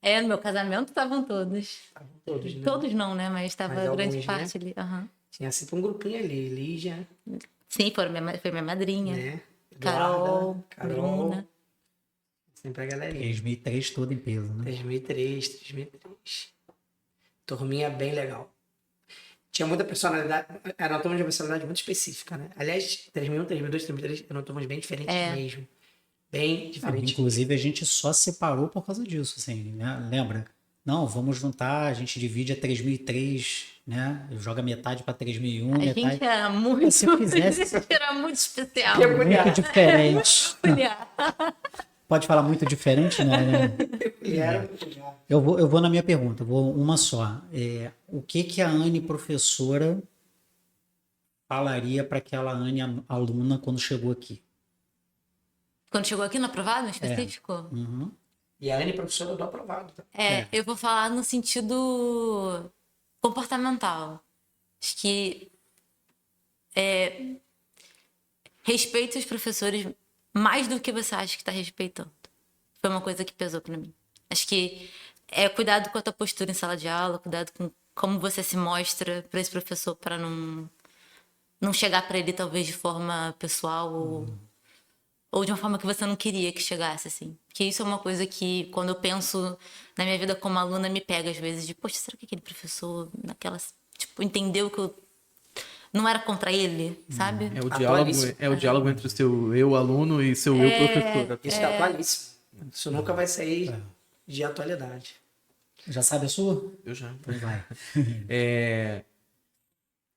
No meu casamento estavam todos. Estavam todos, né? Todos não, né? Mas estava Mas grande alguns, parte ali. Aham. Tinha sempre um grupinho ali. Lígia, Sim, foi minha madrinha. né? Carol, Eduarda, Bruna. Sempre a galerinha. 2003 todo em peso, né? 2003. Turminha bem legal. Tinha muita personalidade, era uma turma de personalidade muito específica, né? Aliás, 3001, 3002, 3003 eram turmas bem diferentes mesmo. Bem diferentes. Inclusive, a gente só separou por causa disso, assim, né? Lembra? Não, vamos juntar, a gente divide a 3003, né? Joga metade para 3001, A metade... gente era muito. Se eu fizesse- A gente era muito especial. Peculiar. Muito diferente. Peculiar. Pode falar muito diferente, né? E era muito legal. Eu vou na minha pergunta, vou uma só. O que a Anne professora falaria para aquela Anne aluna quando chegou aqui? Quando chegou aqui no aprovado, em específico? Uhum. E a Anne, professora do aprovado. Tá? Eu vou falar no sentido comportamental. Acho que respeite os professores mais do que você acha que está respeitando. Foi uma coisa que pesou para mim. Acho que cuidado com a tua postura em sala de aula, cuidado com como você se mostra para esse professor, para não chegar para ele talvez de forma pessoal ou de uma forma que você não queria que chegasse, assim. Porque isso é uma coisa que, quando eu penso na minha vida como aluna, me pega às vezes de, poxa, será que aquele professor entendeu que eu não era contra ele, sabe? É o diálogo entre o seu eu aluno e seu eu professor. Isso é atualíssimo. Isso nunca vai sair de atualidade. Já sabe a sua? Eu já. Pois vai.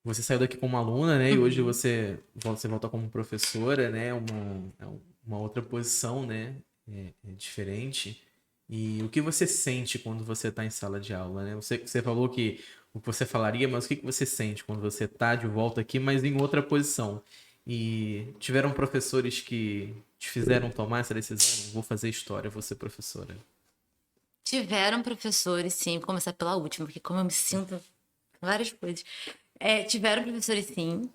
Você saiu daqui como aluna, né? E hoje você volta como professora, né? Uma outra posição, né? É diferente. E o que você sente quando você está em sala de aula, né? Você falou que o que você falaria, mas o que você sente quando você está de volta aqui, mas em outra posição? E tiveram professores que te fizeram tomar essa decisão? Vou fazer história, vou ser professora. Tiveram professores, sim. Vou começar pela última, porque como eu me sinto várias coisas. Tiveram professores, sim.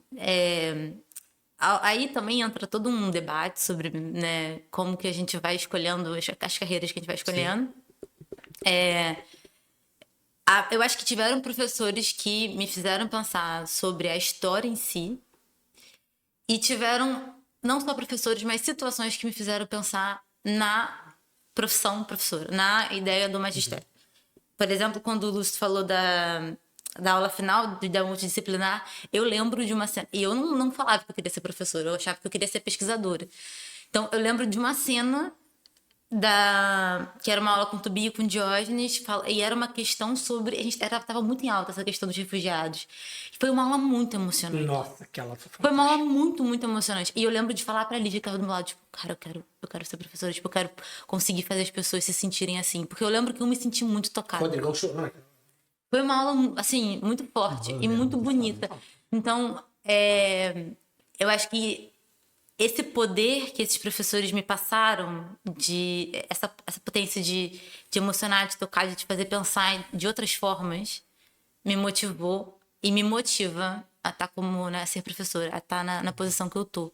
Aí também entra todo um debate sobre, né, como que a gente vai escolhendo as carreiras que a gente vai escolhendo. Eu acho que tiveram professores que me fizeram pensar sobre a história em si. E tiveram, não só professores, mas situações que me fizeram pensar na profissão professora, na ideia do magistério. Por exemplo, quando o Lúcio falou da aula final, da multidisciplinar, eu lembro de uma cena... E eu não falava que eu queria ser professora, eu achava que eu queria ser pesquisadora. Então, eu lembro de uma cena que era uma aula com Tubi e com Diógenes, e era uma questão sobre... A gente estava muito em alta essa questão dos refugiados. Foi uma aula muito emocionante. Nossa, aquela foi uma aula muito, muito emocionante. E eu lembro de falar pra Lídia, que estava do meu lado, tipo, cara, eu quero ser professora, tipo, eu quero conseguir fazer as pessoas se sentirem assim. Porque eu lembro que eu me senti muito tocada. Rodrigão chorou. Foi uma aula, assim, muito forte e muito bonita. Então, eu acho que esse poder que esses professores me passaram, essa potência de emocionar, de tocar, de te fazer pensar de outras formas, me motivou e me motiva a estar a ser professora, a estar na posição que eu tô.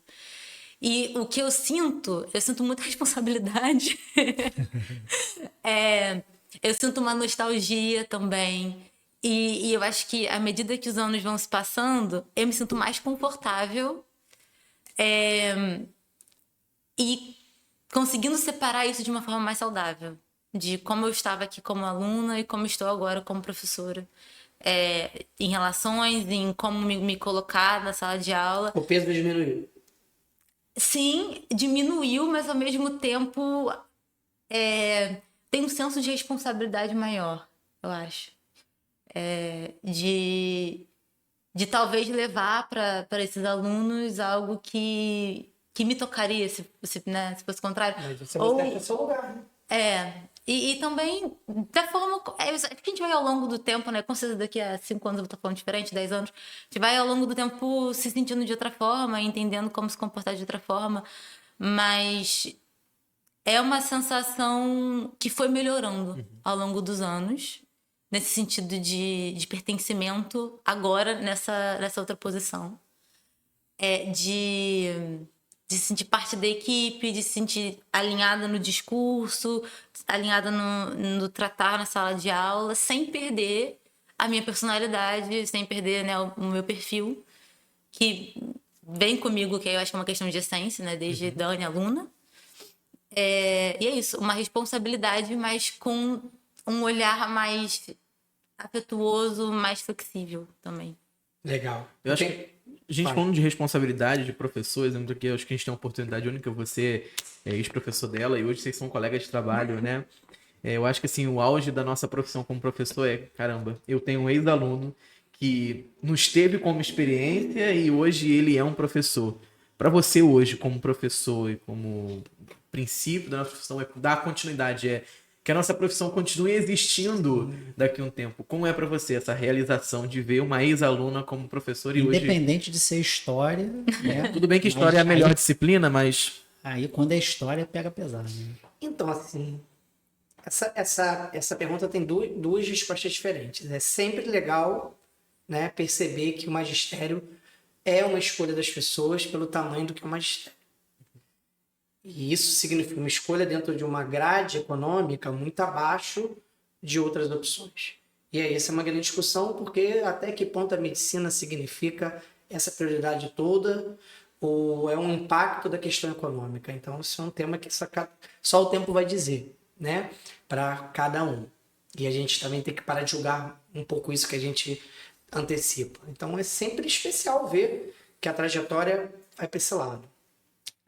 E o que eu sinto muita responsabilidade. Eu sinto uma nostalgia também. E eu acho que à medida que os anos vão se passando, eu me sinto mais confortável e conseguindo separar isso de uma forma mais saudável. De como eu estava aqui como aluna e como estou agora como professora. Em relações, em como me colocar na sala de aula. O peso diminuiu. Sim, diminuiu, mas ao mesmo tempo tem um senso de responsabilidade maior, eu acho. De talvez levar para esses alunos algo que me tocaria, se fosse o contrário. Mas você vai ter seu lugar, né? E também, da forma... que a gente vai ao longo do tempo, né? Com certeza daqui a 5 anos eu vou estar falando diferente, 10 anos. A gente vai ao longo do tempo se sentindo de outra forma, entendendo como se comportar de outra forma. Mas é uma sensação que foi melhorando ao longo dos anos. Nesse sentido de pertencimento agora nessa outra posição. De se sentir parte da equipe, de se sentir alinhada no discurso, alinhada no tratar na sala de aula, sem perder a minha personalidade, sem perder, né, o meu perfil, que vem comigo, que eu acho que é uma questão de essência, né, desde Dani, aluna. E é isso, uma responsabilidade, mas com um olhar mais afetuoso, mais flexível também. Legal. Eu acho que a gente falando de responsabilidade de professores, eu acho que a gente tem uma oportunidade única, você é ex-professor dela e hoje vocês são colegas de trabalho, né? Eu acho que assim, o auge da nossa profissão como professor caramba, eu tenho um ex-aluno que nos teve como experiência e hoje ele é um professor. Para você hoje, como professor e como princípio da nossa profissão, dar continuidade, que a nossa profissão continue existindo daqui a um tempo. Como é para você essa realização de ver uma ex-aluna como professora e Independente hoje... de ser história, né? Tudo bem que história é a melhor disciplina, mas... Aí quando é história, pega pesado, né? Então, assim, essa pergunta tem duas respostas diferentes. É sempre legal, né, perceber que o magistério é uma escolha das pessoas pelo tamanho do que é o magistério. E isso significa uma escolha dentro de uma grade econômica muito abaixo de outras opções. E aí essa é uma grande discussão, porque até que ponto a medicina significa essa prioridade toda, ou é um impacto da questão econômica. Então, isso é um tema que só o tempo vai dizer, né, para cada um. E a gente também tem que parar de julgar um pouco isso que a gente antecipa. Então, é sempre especial ver que a trajetória vai para esse lado.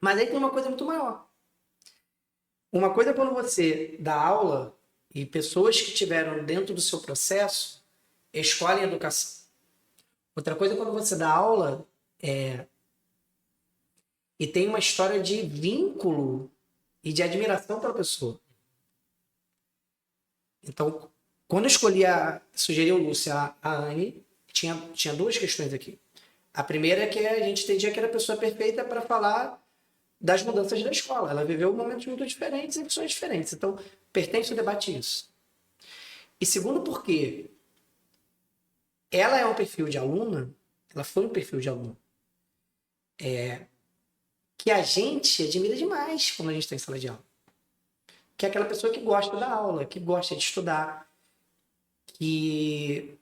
Mas aí tem uma coisa muito maior. Uma coisa é quando você dá aula e pessoas que tiveram dentro do seu processo escolhem educação. Outra coisa é quando você dá aula e tem uma história de vínculo e de admiração pela pessoa. Então, quando eu sugeri o Lúcio a Anne, tinha duas questões aqui. A primeira é que a gente entendia que era a pessoa perfeita para falar das mudanças da escola. Ela viveu momentos muito diferentes e questões diferentes. Então, pertence ao debate isso. E segundo, porque ela é um perfil de aluna, ela foi um perfil de aluna, que a gente admira demais quando a gente está em sala de aula. Que é aquela pessoa que gosta da aula, que gosta de estudar, que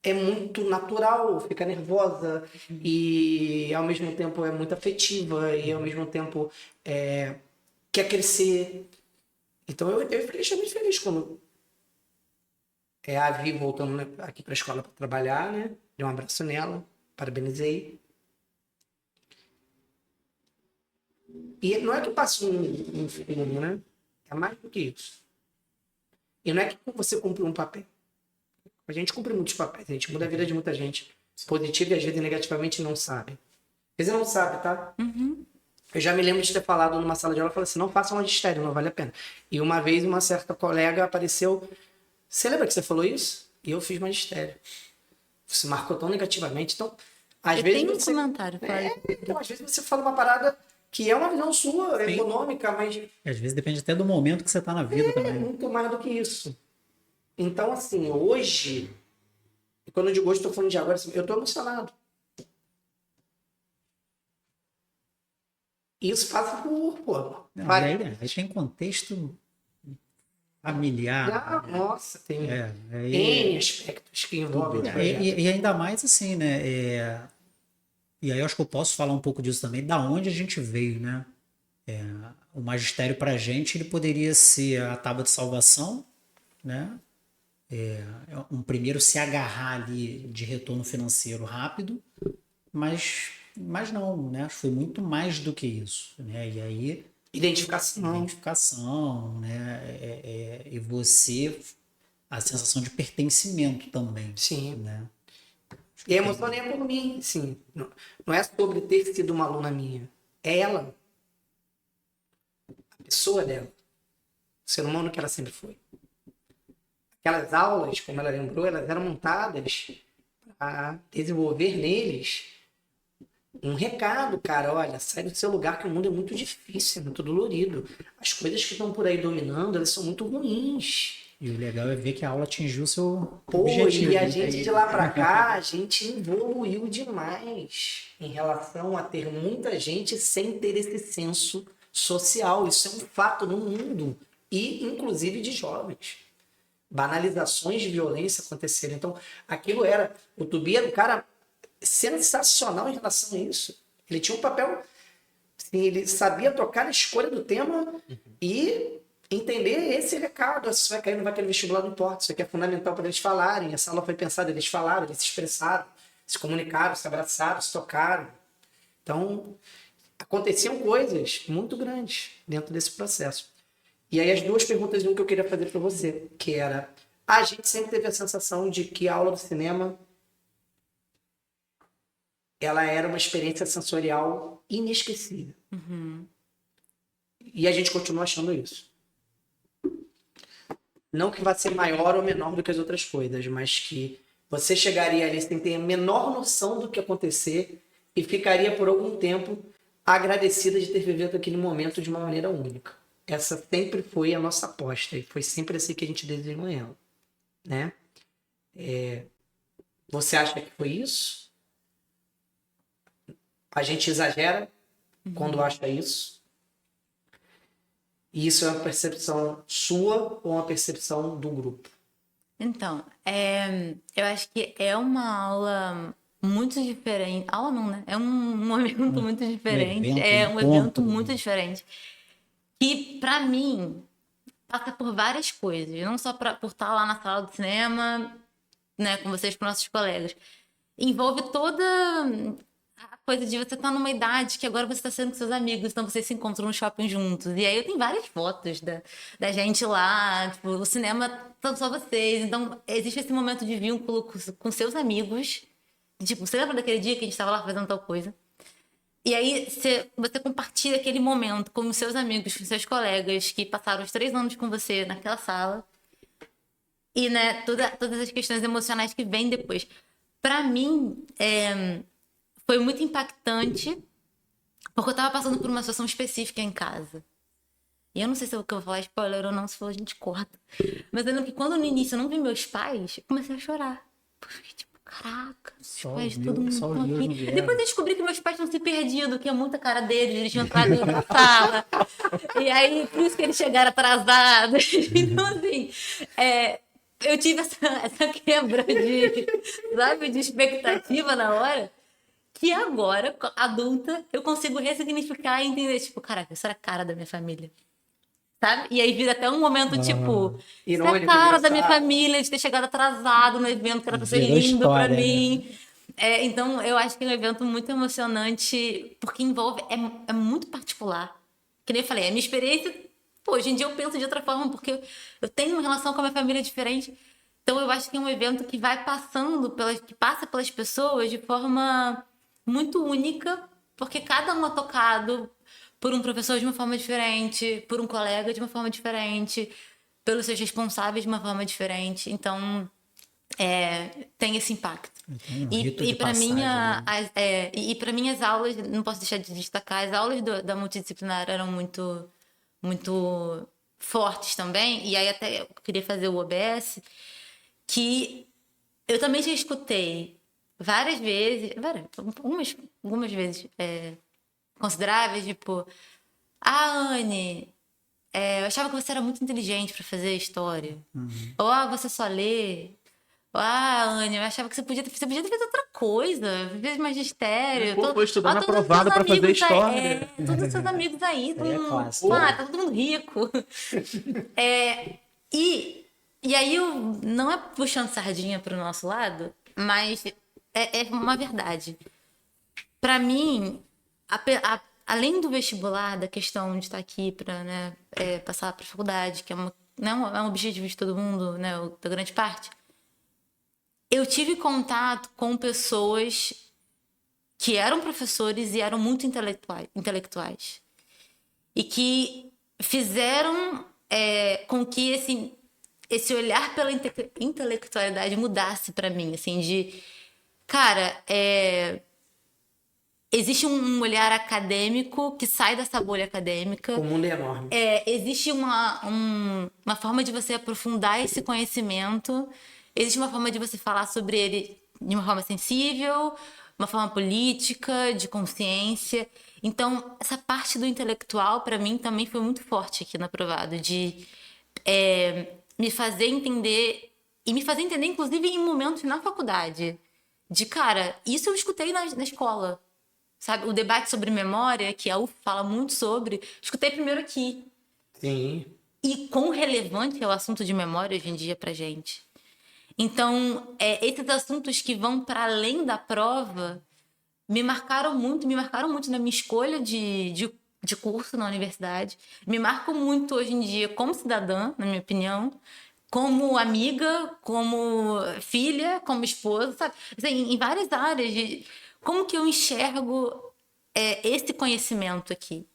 é muito natural, fica nervosa e ao mesmo tempo é muito afetiva e ao mesmo tempo quer crescer. Então eu fiquei extremamente feliz quando a Vi voltando, né, aqui para a escola para trabalhar, né? Dei um abraço nela, parabenizei. E não é que passa um filme, né? É mais do que isso. E não é que você cumpre um papel. A gente cumpre muitos papéis, a gente muda a vida de muita gente. Positivo e às vezes negativamente não sabe. Às vezes não sabe, tá? Uhum. Eu já me lembro de ter falado numa sala de aula, eu falei assim, não faça um magistério, não vale a pena. E uma vez uma certa colega apareceu, você lembra que você falou isso? E eu fiz magistério. Você marcou tão negativamente, então... Às vezes Tem um você... comentário, então, às vezes você fala uma parada que é uma visão sua, econômica, mas Às vezes depende até do momento que você tá na vida também. muito mais do que isso. Então, assim, hoje, quando eu digo hoje, estou falando de agora, assim, eu estou emocionado. Isso passa por, Não, várias- aí tem contexto familiar. nossa, tem Aí, N aspectos que envolvem o projeto. e ainda mais assim, né? E aí eu acho que eu posso falar um pouco disso também, da onde a gente veio, né? O magistério pra gente, ele poderia ser a tábua de salvação, né? Um primeiro se agarrar ali de retorno financeiro rápido, mas não, né? Foi muito mais do que isso, né? E aí identificação, né? E você a sensação de pertencimento também, Sim. né? E a emoção nem é por mim, sim. Não é sobre ter sido uma aluna minha. É ela. A pessoa dela. O ser humano que ela sempre foi. Aquelas aulas, como ela lembrou, elas eram montadas para desenvolver neles um recado, cara. Olha, sai do seu lugar que o mundo é muito difícil, é muito dolorido. As coisas que estão por aí dominando, elas são muito ruins. E o legal é ver que a aula atingiu o seu Pô, objetivo. e a gente de lá pra cá, a gente evoluiu demais em relação a ter muita gente sem ter esse senso social. Isso é um fato no mundo, e inclusive de jovens. Banalizações de violência aconteceram. Então, aquilo era... O Tubi era um cara sensacional em relação a isso. Ele tinha um papel... Assim, ele sabia tocar na escolha do tema e entender esse recado. Se vai cair ou não vai cair no vestibular, não importa. Isso aqui é fundamental para eles falarem. Essa aula foi pensada, eles falaram, eles se expressaram, se comunicaram, se abraçaram, se tocaram. Então, aconteciam coisas muito grandes dentro desse processo. E aí as duas perguntas que eu queria fazer para você, que era, a gente sempre teve a sensação de que a aula do cinema ela era uma experiência sensorial inesquecível. Uhum. E a gente continua achando isso. Não que vá ser maior ou menor do que as outras coisas, mas que você chegaria ali sem ter a menor noção do que ia acontecer e ficaria por algum tempo agradecida de ter vivido aquele momento de uma maneira única. essa sempre foi a nossa aposta e foi sempre assim que a gente desenhou ela, né? Você acha que foi isso? A gente exagera quando acha isso? E isso é uma percepção sua ou uma percepção do grupo? Então, eu acho que é uma aula muito diferente. Aula não, né? É um momento muito diferente. evento, É um encontro. evento muito diferente. Que, pra mim, passa por várias coisas. Não só por estar lá na sala do cinema, né, com vocês, com nossos colegas. Envolve toda a coisa de você estar numa idade que agora você está sendo com seus amigos, então vocês se encontram no shopping juntos. E aí eu tenho várias fotos da gente lá, tipo, o cinema são só vocês. Então existe esse momento de vínculo com seus amigos. Tipo, você lembra daquele dia que a gente estava lá fazendo tal coisa? E aí você compartilha aquele momento com os seus amigos, com seus colegas que passaram os 3 anos com você naquela sala. E, né, todas as questões emocionais que vêm depois. Pra mim, foi muito impactante, porque eu tava passando por uma situação específica em casa. E eu não sei se o que eu vou falar é spoiler ou não, se for a gente corta. Mas eu lembro que quando no início eu não vi meus pais, eu comecei a chorar. Porque eu fiquei tipo, caraca, os pais de todo mundo só estão os meus não aqui. vieram. Depois eu descobri que meus pais tinham se perdido, que é muita cara deles, eles tinham entrado em outra sala. E aí, por isso que eles chegaram atrasados. Então, assim, eu tive essa quebra sabe, de expectativa na hora, que agora, adulta, eu consigo ressignificar e entender, tipo, caraca, isso era a cara da minha família. Sabe? E aí vira até um momento, tipo, isso é a Irônico, cara da minha engraçado. família, de ter chegado atrasado no evento, que era pra ser Virou lindo pra história, mim. Então, eu acho que é um evento muito emocionante, porque envolve, é muito particular. Que nem eu falei, a minha experiência, pô, hoje em dia eu penso de outra forma, porque eu tenho uma relação com a minha família diferente. Então, eu acho que é um evento que vai passando, que passa pelas pessoas de forma muito única, porque cada um é tocado por um professor de uma forma diferente, por um colega de uma forma diferente, pelos seus responsáveis de uma forma diferente. Então, tem esse impacto. Tem um rito de para mim, passagem, né? para mim as aulas, não posso deixar de destacar, as aulas da multidisciplinar eram muito, muito fortes também. E aí até eu queria fazer o OBS, que eu também já escutei várias vezes, algumas vezes consideráveis, tipo, Anne, eu achava que você era muito inteligente para fazer história. Ou, você só lê. Ou, Anne, eu achava que você podia ter feito outra coisa, fez magistério. Pô, foi estudar na todos os aprovado seus pra fazer amigos aí- história. todos os seus amigos aí, Aí é clássico. tá todo mundo rico. E aí, não é puxando sardinha pro nosso lado, mas é uma verdade. Para mim, além do vestibular, da questão de estar aqui para, né, passar para a faculdade, que não é um objetivo de todo mundo, né, da grande parte, eu tive contato com pessoas que eram professores e eram muito intelectuais. E que fizeram com que esse olhar pela intelectualidade mudasse para mim, assim, de... Cara, existe um olhar acadêmico que sai dessa bolha acadêmica. O mundo é enorme. Existe uma forma de você aprofundar esse conhecimento. Existe uma forma de você falar sobre ele de uma forma sensível, uma forma política, de consciência. Então, essa parte do intelectual, para mim, também foi muito forte aqui no Aprovado, de me fazer entender, e me fazer entender, inclusive, em momentos na faculdade. De, cara, isso eu escutei na escola. Sabe, o debate sobre memória, que a UF fala muito sobre, escutei primeiro aqui. Sim. E quão relevante é o assunto de memória hoje em dia pra gente. Então, esses assuntos que vão para além da prova me marcaram muito na minha escolha de curso na universidade. Me marcam muito hoje em dia como cidadã, na minha opinião, como amiga, como filha, como esposa, sabe? Assim, em várias áreas de como que eu enxergo esse conhecimento aqui.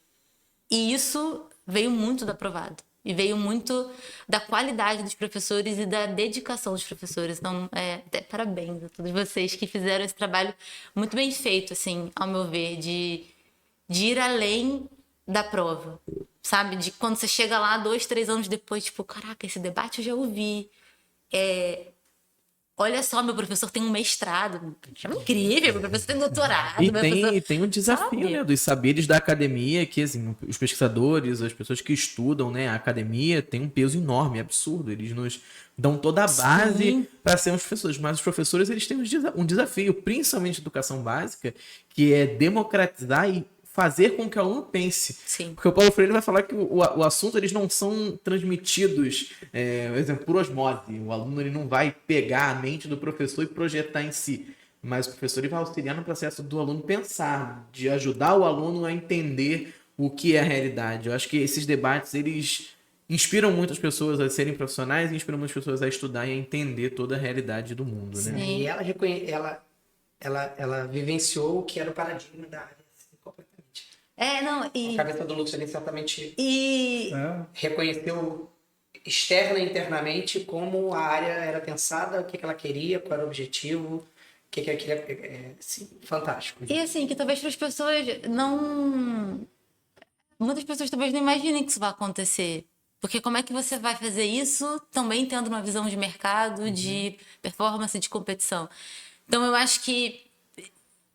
E isso veio muito do Aprovado. E veio muito da qualidade dos professores e da dedicação dos professores. Então, parabéns a todos vocês que fizeram esse trabalho muito bem feito, assim, ao meu ver, de ir além da prova. sabe? De quando você chega lá 2, 3 anos depois, tipo, caraca, esse debate eu já ouvi. Olha só, meu professor tem um mestrado. É incrível, meu professor tem doutorado. E meu tem, professor... e tem um desafio, Sabe? né, dos saberes da academia, que assim, os pesquisadores, as pessoas que estudam, né, a academia tem um peso enorme, absurdo. Eles nos dão toda a base Sim. para sermos professores, mas os professores eles têm um desafio, principalmente educação básica, que é democratizar e fazer com que o aluno pense. Sim. Porque o Paulo Freire vai falar que o assunto eles não são transmitidos, por exemplo, por osmose. O aluno ele não vai pegar a mente do professor e projetar em si. Mas o professor ele vai auxiliar no processo do aluno pensar, de ajudar o aluno a entender o que é a realidade. Eu acho que esses debates eles inspiram muitas pessoas a serem profissionais e inspiram muitas pessoas a estudar e a entender toda a realidade do mundo, né? Sim. E ela vivenciou o que era o paradigma da área, assim, completamente. Não, A cabeça do Lúcio ali certamente e reconheceu externa e internamente como a área era pensada, o que ela queria, qual era o objetivo, o que ela queria. Sim, fantástico. E assim, que talvez para as pessoas não... Muitas pessoas talvez não imaginem que isso vai acontecer. Porque como é que você vai fazer isso também tendo uma visão de mercado, de performance, de competição? Então eu acho que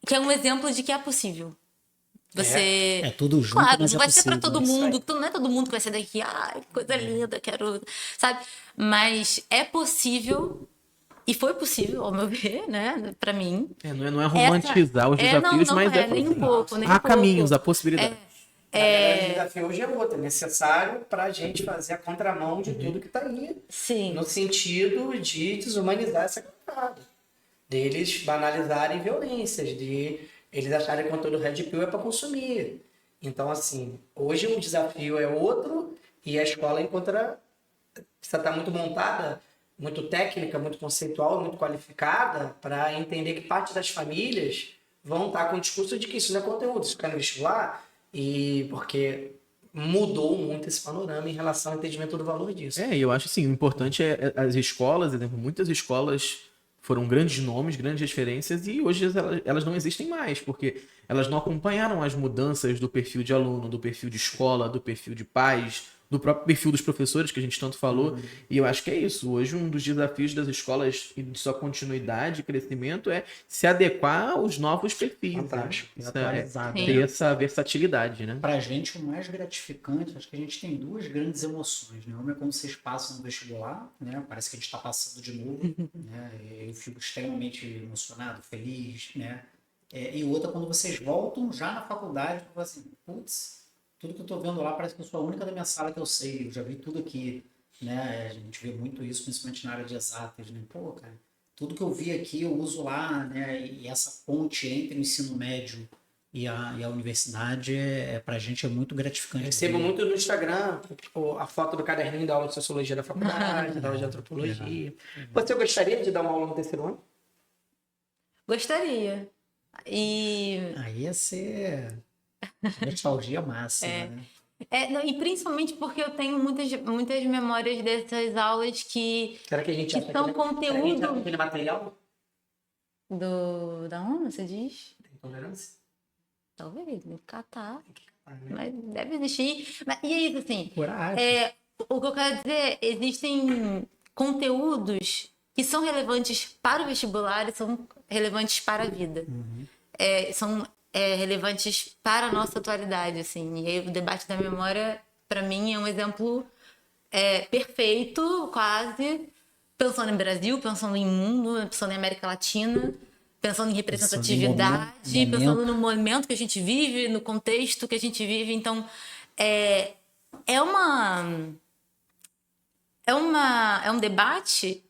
é um exemplo de que é possível. Você... É tudo junto, Claro, mas não é vai ser para possível, todo isso mundo. Não é todo mundo que vai sair daqui, que coisa linda, quero... Sabe? Mas é possível... E foi possível, ao meu ver, né? Para mim. Não é romantizar os desafios, não mas é nem um pouco, nem há um pouco. caminhos, há possibilidades. Na verdade, o desafio hoje é outro, é necessário para a gente fazer a contramão de tudo que está aí. Sim. No sentido de desumanizar essa camada. Deles banalizarem violências, de eles acharem que todo Red Pill é para consumir. Então, assim, hoje o desafio é outro e a escola precisa estar muito montada, muito técnica, muito conceitual, muito qualificada para entender que parte das famílias vão estar com o discurso de que isso não é conteúdo, isso cai no vestibular, e porque mudou muito esse panorama em relação ao entendimento do valor disso. E eu acho assim, o importante é as escolas, exemplo, muitas escolas foram grandes nomes, grandes referências, e hoje elas não existem mais, porque elas não acompanharam as mudanças do perfil de aluno, do perfil de escola, do perfil de pais, do próprio perfil dos professores, que a gente tanto falou. E eu acho que é isso. Hoje, um dos desafios das escolas e de sua continuidade e crescimento é se adequar aos novos perfis. Fantástico. Né? Atualizado. Ter essa versatilidade, né? Pra gente, o mais gratificante, acho que a gente tem duas grandes emoções, né? Uma é quando vocês passam no vestibular, né? Parece que a gente está passando de novo, né? Eu fico extremamente emocionado, feliz, né? E outra é quando vocês voltam já na faculdade, e falam assim, putz, tudo que eu tô vendo lá parece que eu sou a única da minha sala que eu sei, eu já vi tudo aqui, né? A gente vê muito isso, principalmente na área de exatas, né? Pô, cara, tudo que eu vi aqui eu uso lá, né? E essa ponte entre o ensino médio e a universidade, pra gente, é muito gratificante. Recebo muito no Instagram a foto do caderninho da aula de Sociologia da faculdade, da aula de Antropologia. Você gostaria de dar uma aula no terceiro ano? Gostaria. E... Aí ia ser nostalgia máxima, né? E principalmente porque eu tenho muitas memórias dessas aulas que Será que a gente acha são Será que a gente acha conteúdo aquele material? da ONU, você diz? Tem tolerância? Talvez, tem que catar. Né? Mas deve existir. E é isso, assim. Coragem. O que eu quero dizer, existem conteúdos que são relevantes para o vestibular e são relevantes para a vida. São relevantes para a nossa atualidade, assim. E aí, o debate da memória, para mim, é um exemplo perfeito, quase, pensando em Brasil, pensando em mundo, pensando em América Latina, pensando em representatividade, pensando no momento que a gente vive, no contexto que a gente vive. Então, é um debate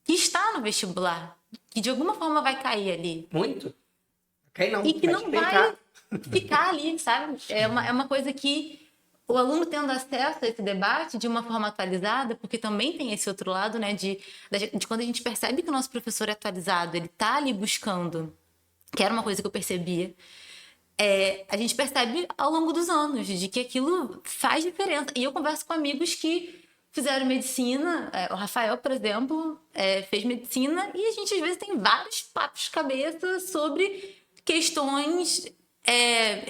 que está no vestibular, que de alguma forma vai cair ali. Muito? Cai não. E que não vai ficar ali, sabe? É uma coisa que o aluno tendo acesso a esse debate de uma forma atualizada, porque também tem esse outro lado, né, de quando a gente percebe que o nosso professor é atualizado, ele tá ali buscando, que era uma coisa que eu percebia, a gente percebe ao longo dos anos de que aquilo faz diferença. E eu converso com amigos que fizeram medicina, o Rafael, por exemplo, fez medicina, e a gente às vezes tem vários papos cabeça sobre questões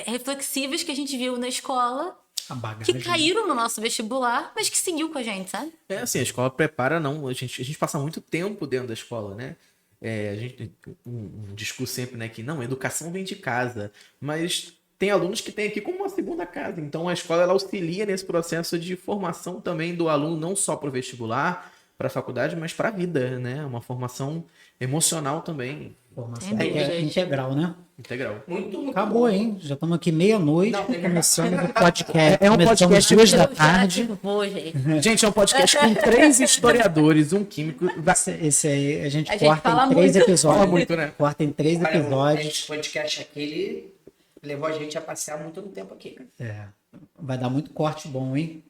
reflexivas que a gente viu na escola. A bagagem. que caíram no nosso vestibular, mas que seguiu com a gente, sabe? É assim, a escola prepara, não. A gente passa muito tempo dentro da escola, né? A gente um discurso sempre, né, que não, educação vem de casa, mas tem alunos que têm aqui como uma segunda casa. Então a escola ela auxilia nesse processo de formação também do aluno, não só para o vestibular, para a faculdade, mas para a vida, né? Uma formação emocional também, Formação Sem dúvida. integral, né? integral. Muito Acabou, bom. hein? Já estamos aqui meia-noite, Não, tem que começando o podcast. É um Começamos podcast 2 da Eu já tarde. vou, gente. Gente, é um podcast com 3 historiadores, um químico. Esse aí a gente A gente corta fala em 3 muito. episódios. Fala muito, né? Corta em 3 Olha, episódios. esse podcast aqui, ele levou a gente a passear muito no tempo aqui. É, vai dar muito corte bom, hein?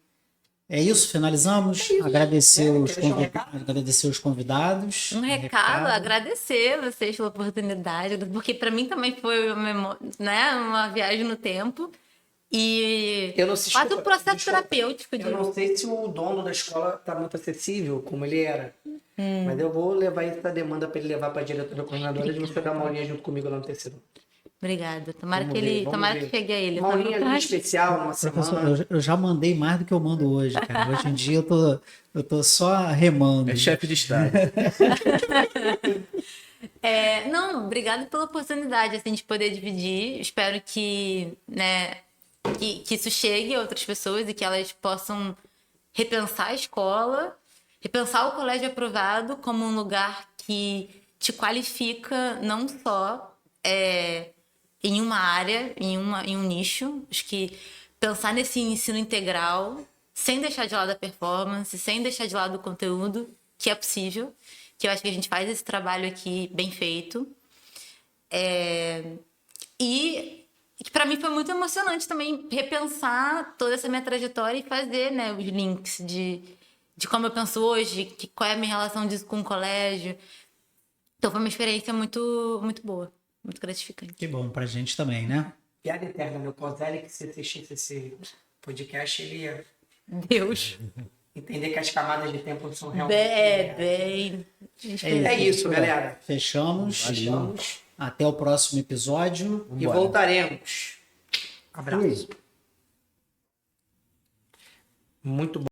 É isso, finalizamos. Agradecer, os quer deixar um convidados, agradecer os convidados. Um recado, agradecer vocês pela oportunidade, porque para mim também foi né, uma viagem no tempo. E Eu não sei, quase um desculpa, processo desculpa. terapêutico de Eu não sei se o dono da escola está muito acessível, como ele era. Mas eu vou levar essa demanda para ele levar para a diretora coordenadora de você dar uma aulinha junto comigo lá no terceiro. Obrigada. Tomara Vamos que ver, ele, vamos tomara ver. que chegue a ele. Uma aulinha ali especial, numa Professor, semana. eu já mandei mais do que eu mando hoje, cara. Hoje em dia eu tô só remando. É chefe de estado. Não, obrigada pela oportunidade assim, de poder dividir. Espero que, né, que isso chegue a outras pessoas e que elas possam repensar a escola, repensar o colégio aprovado como um lugar que te qualifica não só em uma área, em um nicho. Acho que pensar nesse ensino integral, sem deixar de lado a performance, sem deixar de lado o conteúdo, que é possível, que eu acho que a gente faz esse trabalho aqui bem feito. E que para mim foi muito emocionante também repensar toda essa minha trajetória e fazer, né, os links de como eu penso hoje, qual é a minha relação disso com o colégio. Então foi uma experiência muito, muito boa, muito gratificante. Que bom pra gente também, né? Piada eterna, meu Coselli, que se assistisse esse podcast, ele ia Deus. entender que as camadas de tempo são realmente... Bem. É isso, galera. Fechamos. Fechamos. Até o próximo episódio. E voltaremos. Abraço. Fui. Muito bom.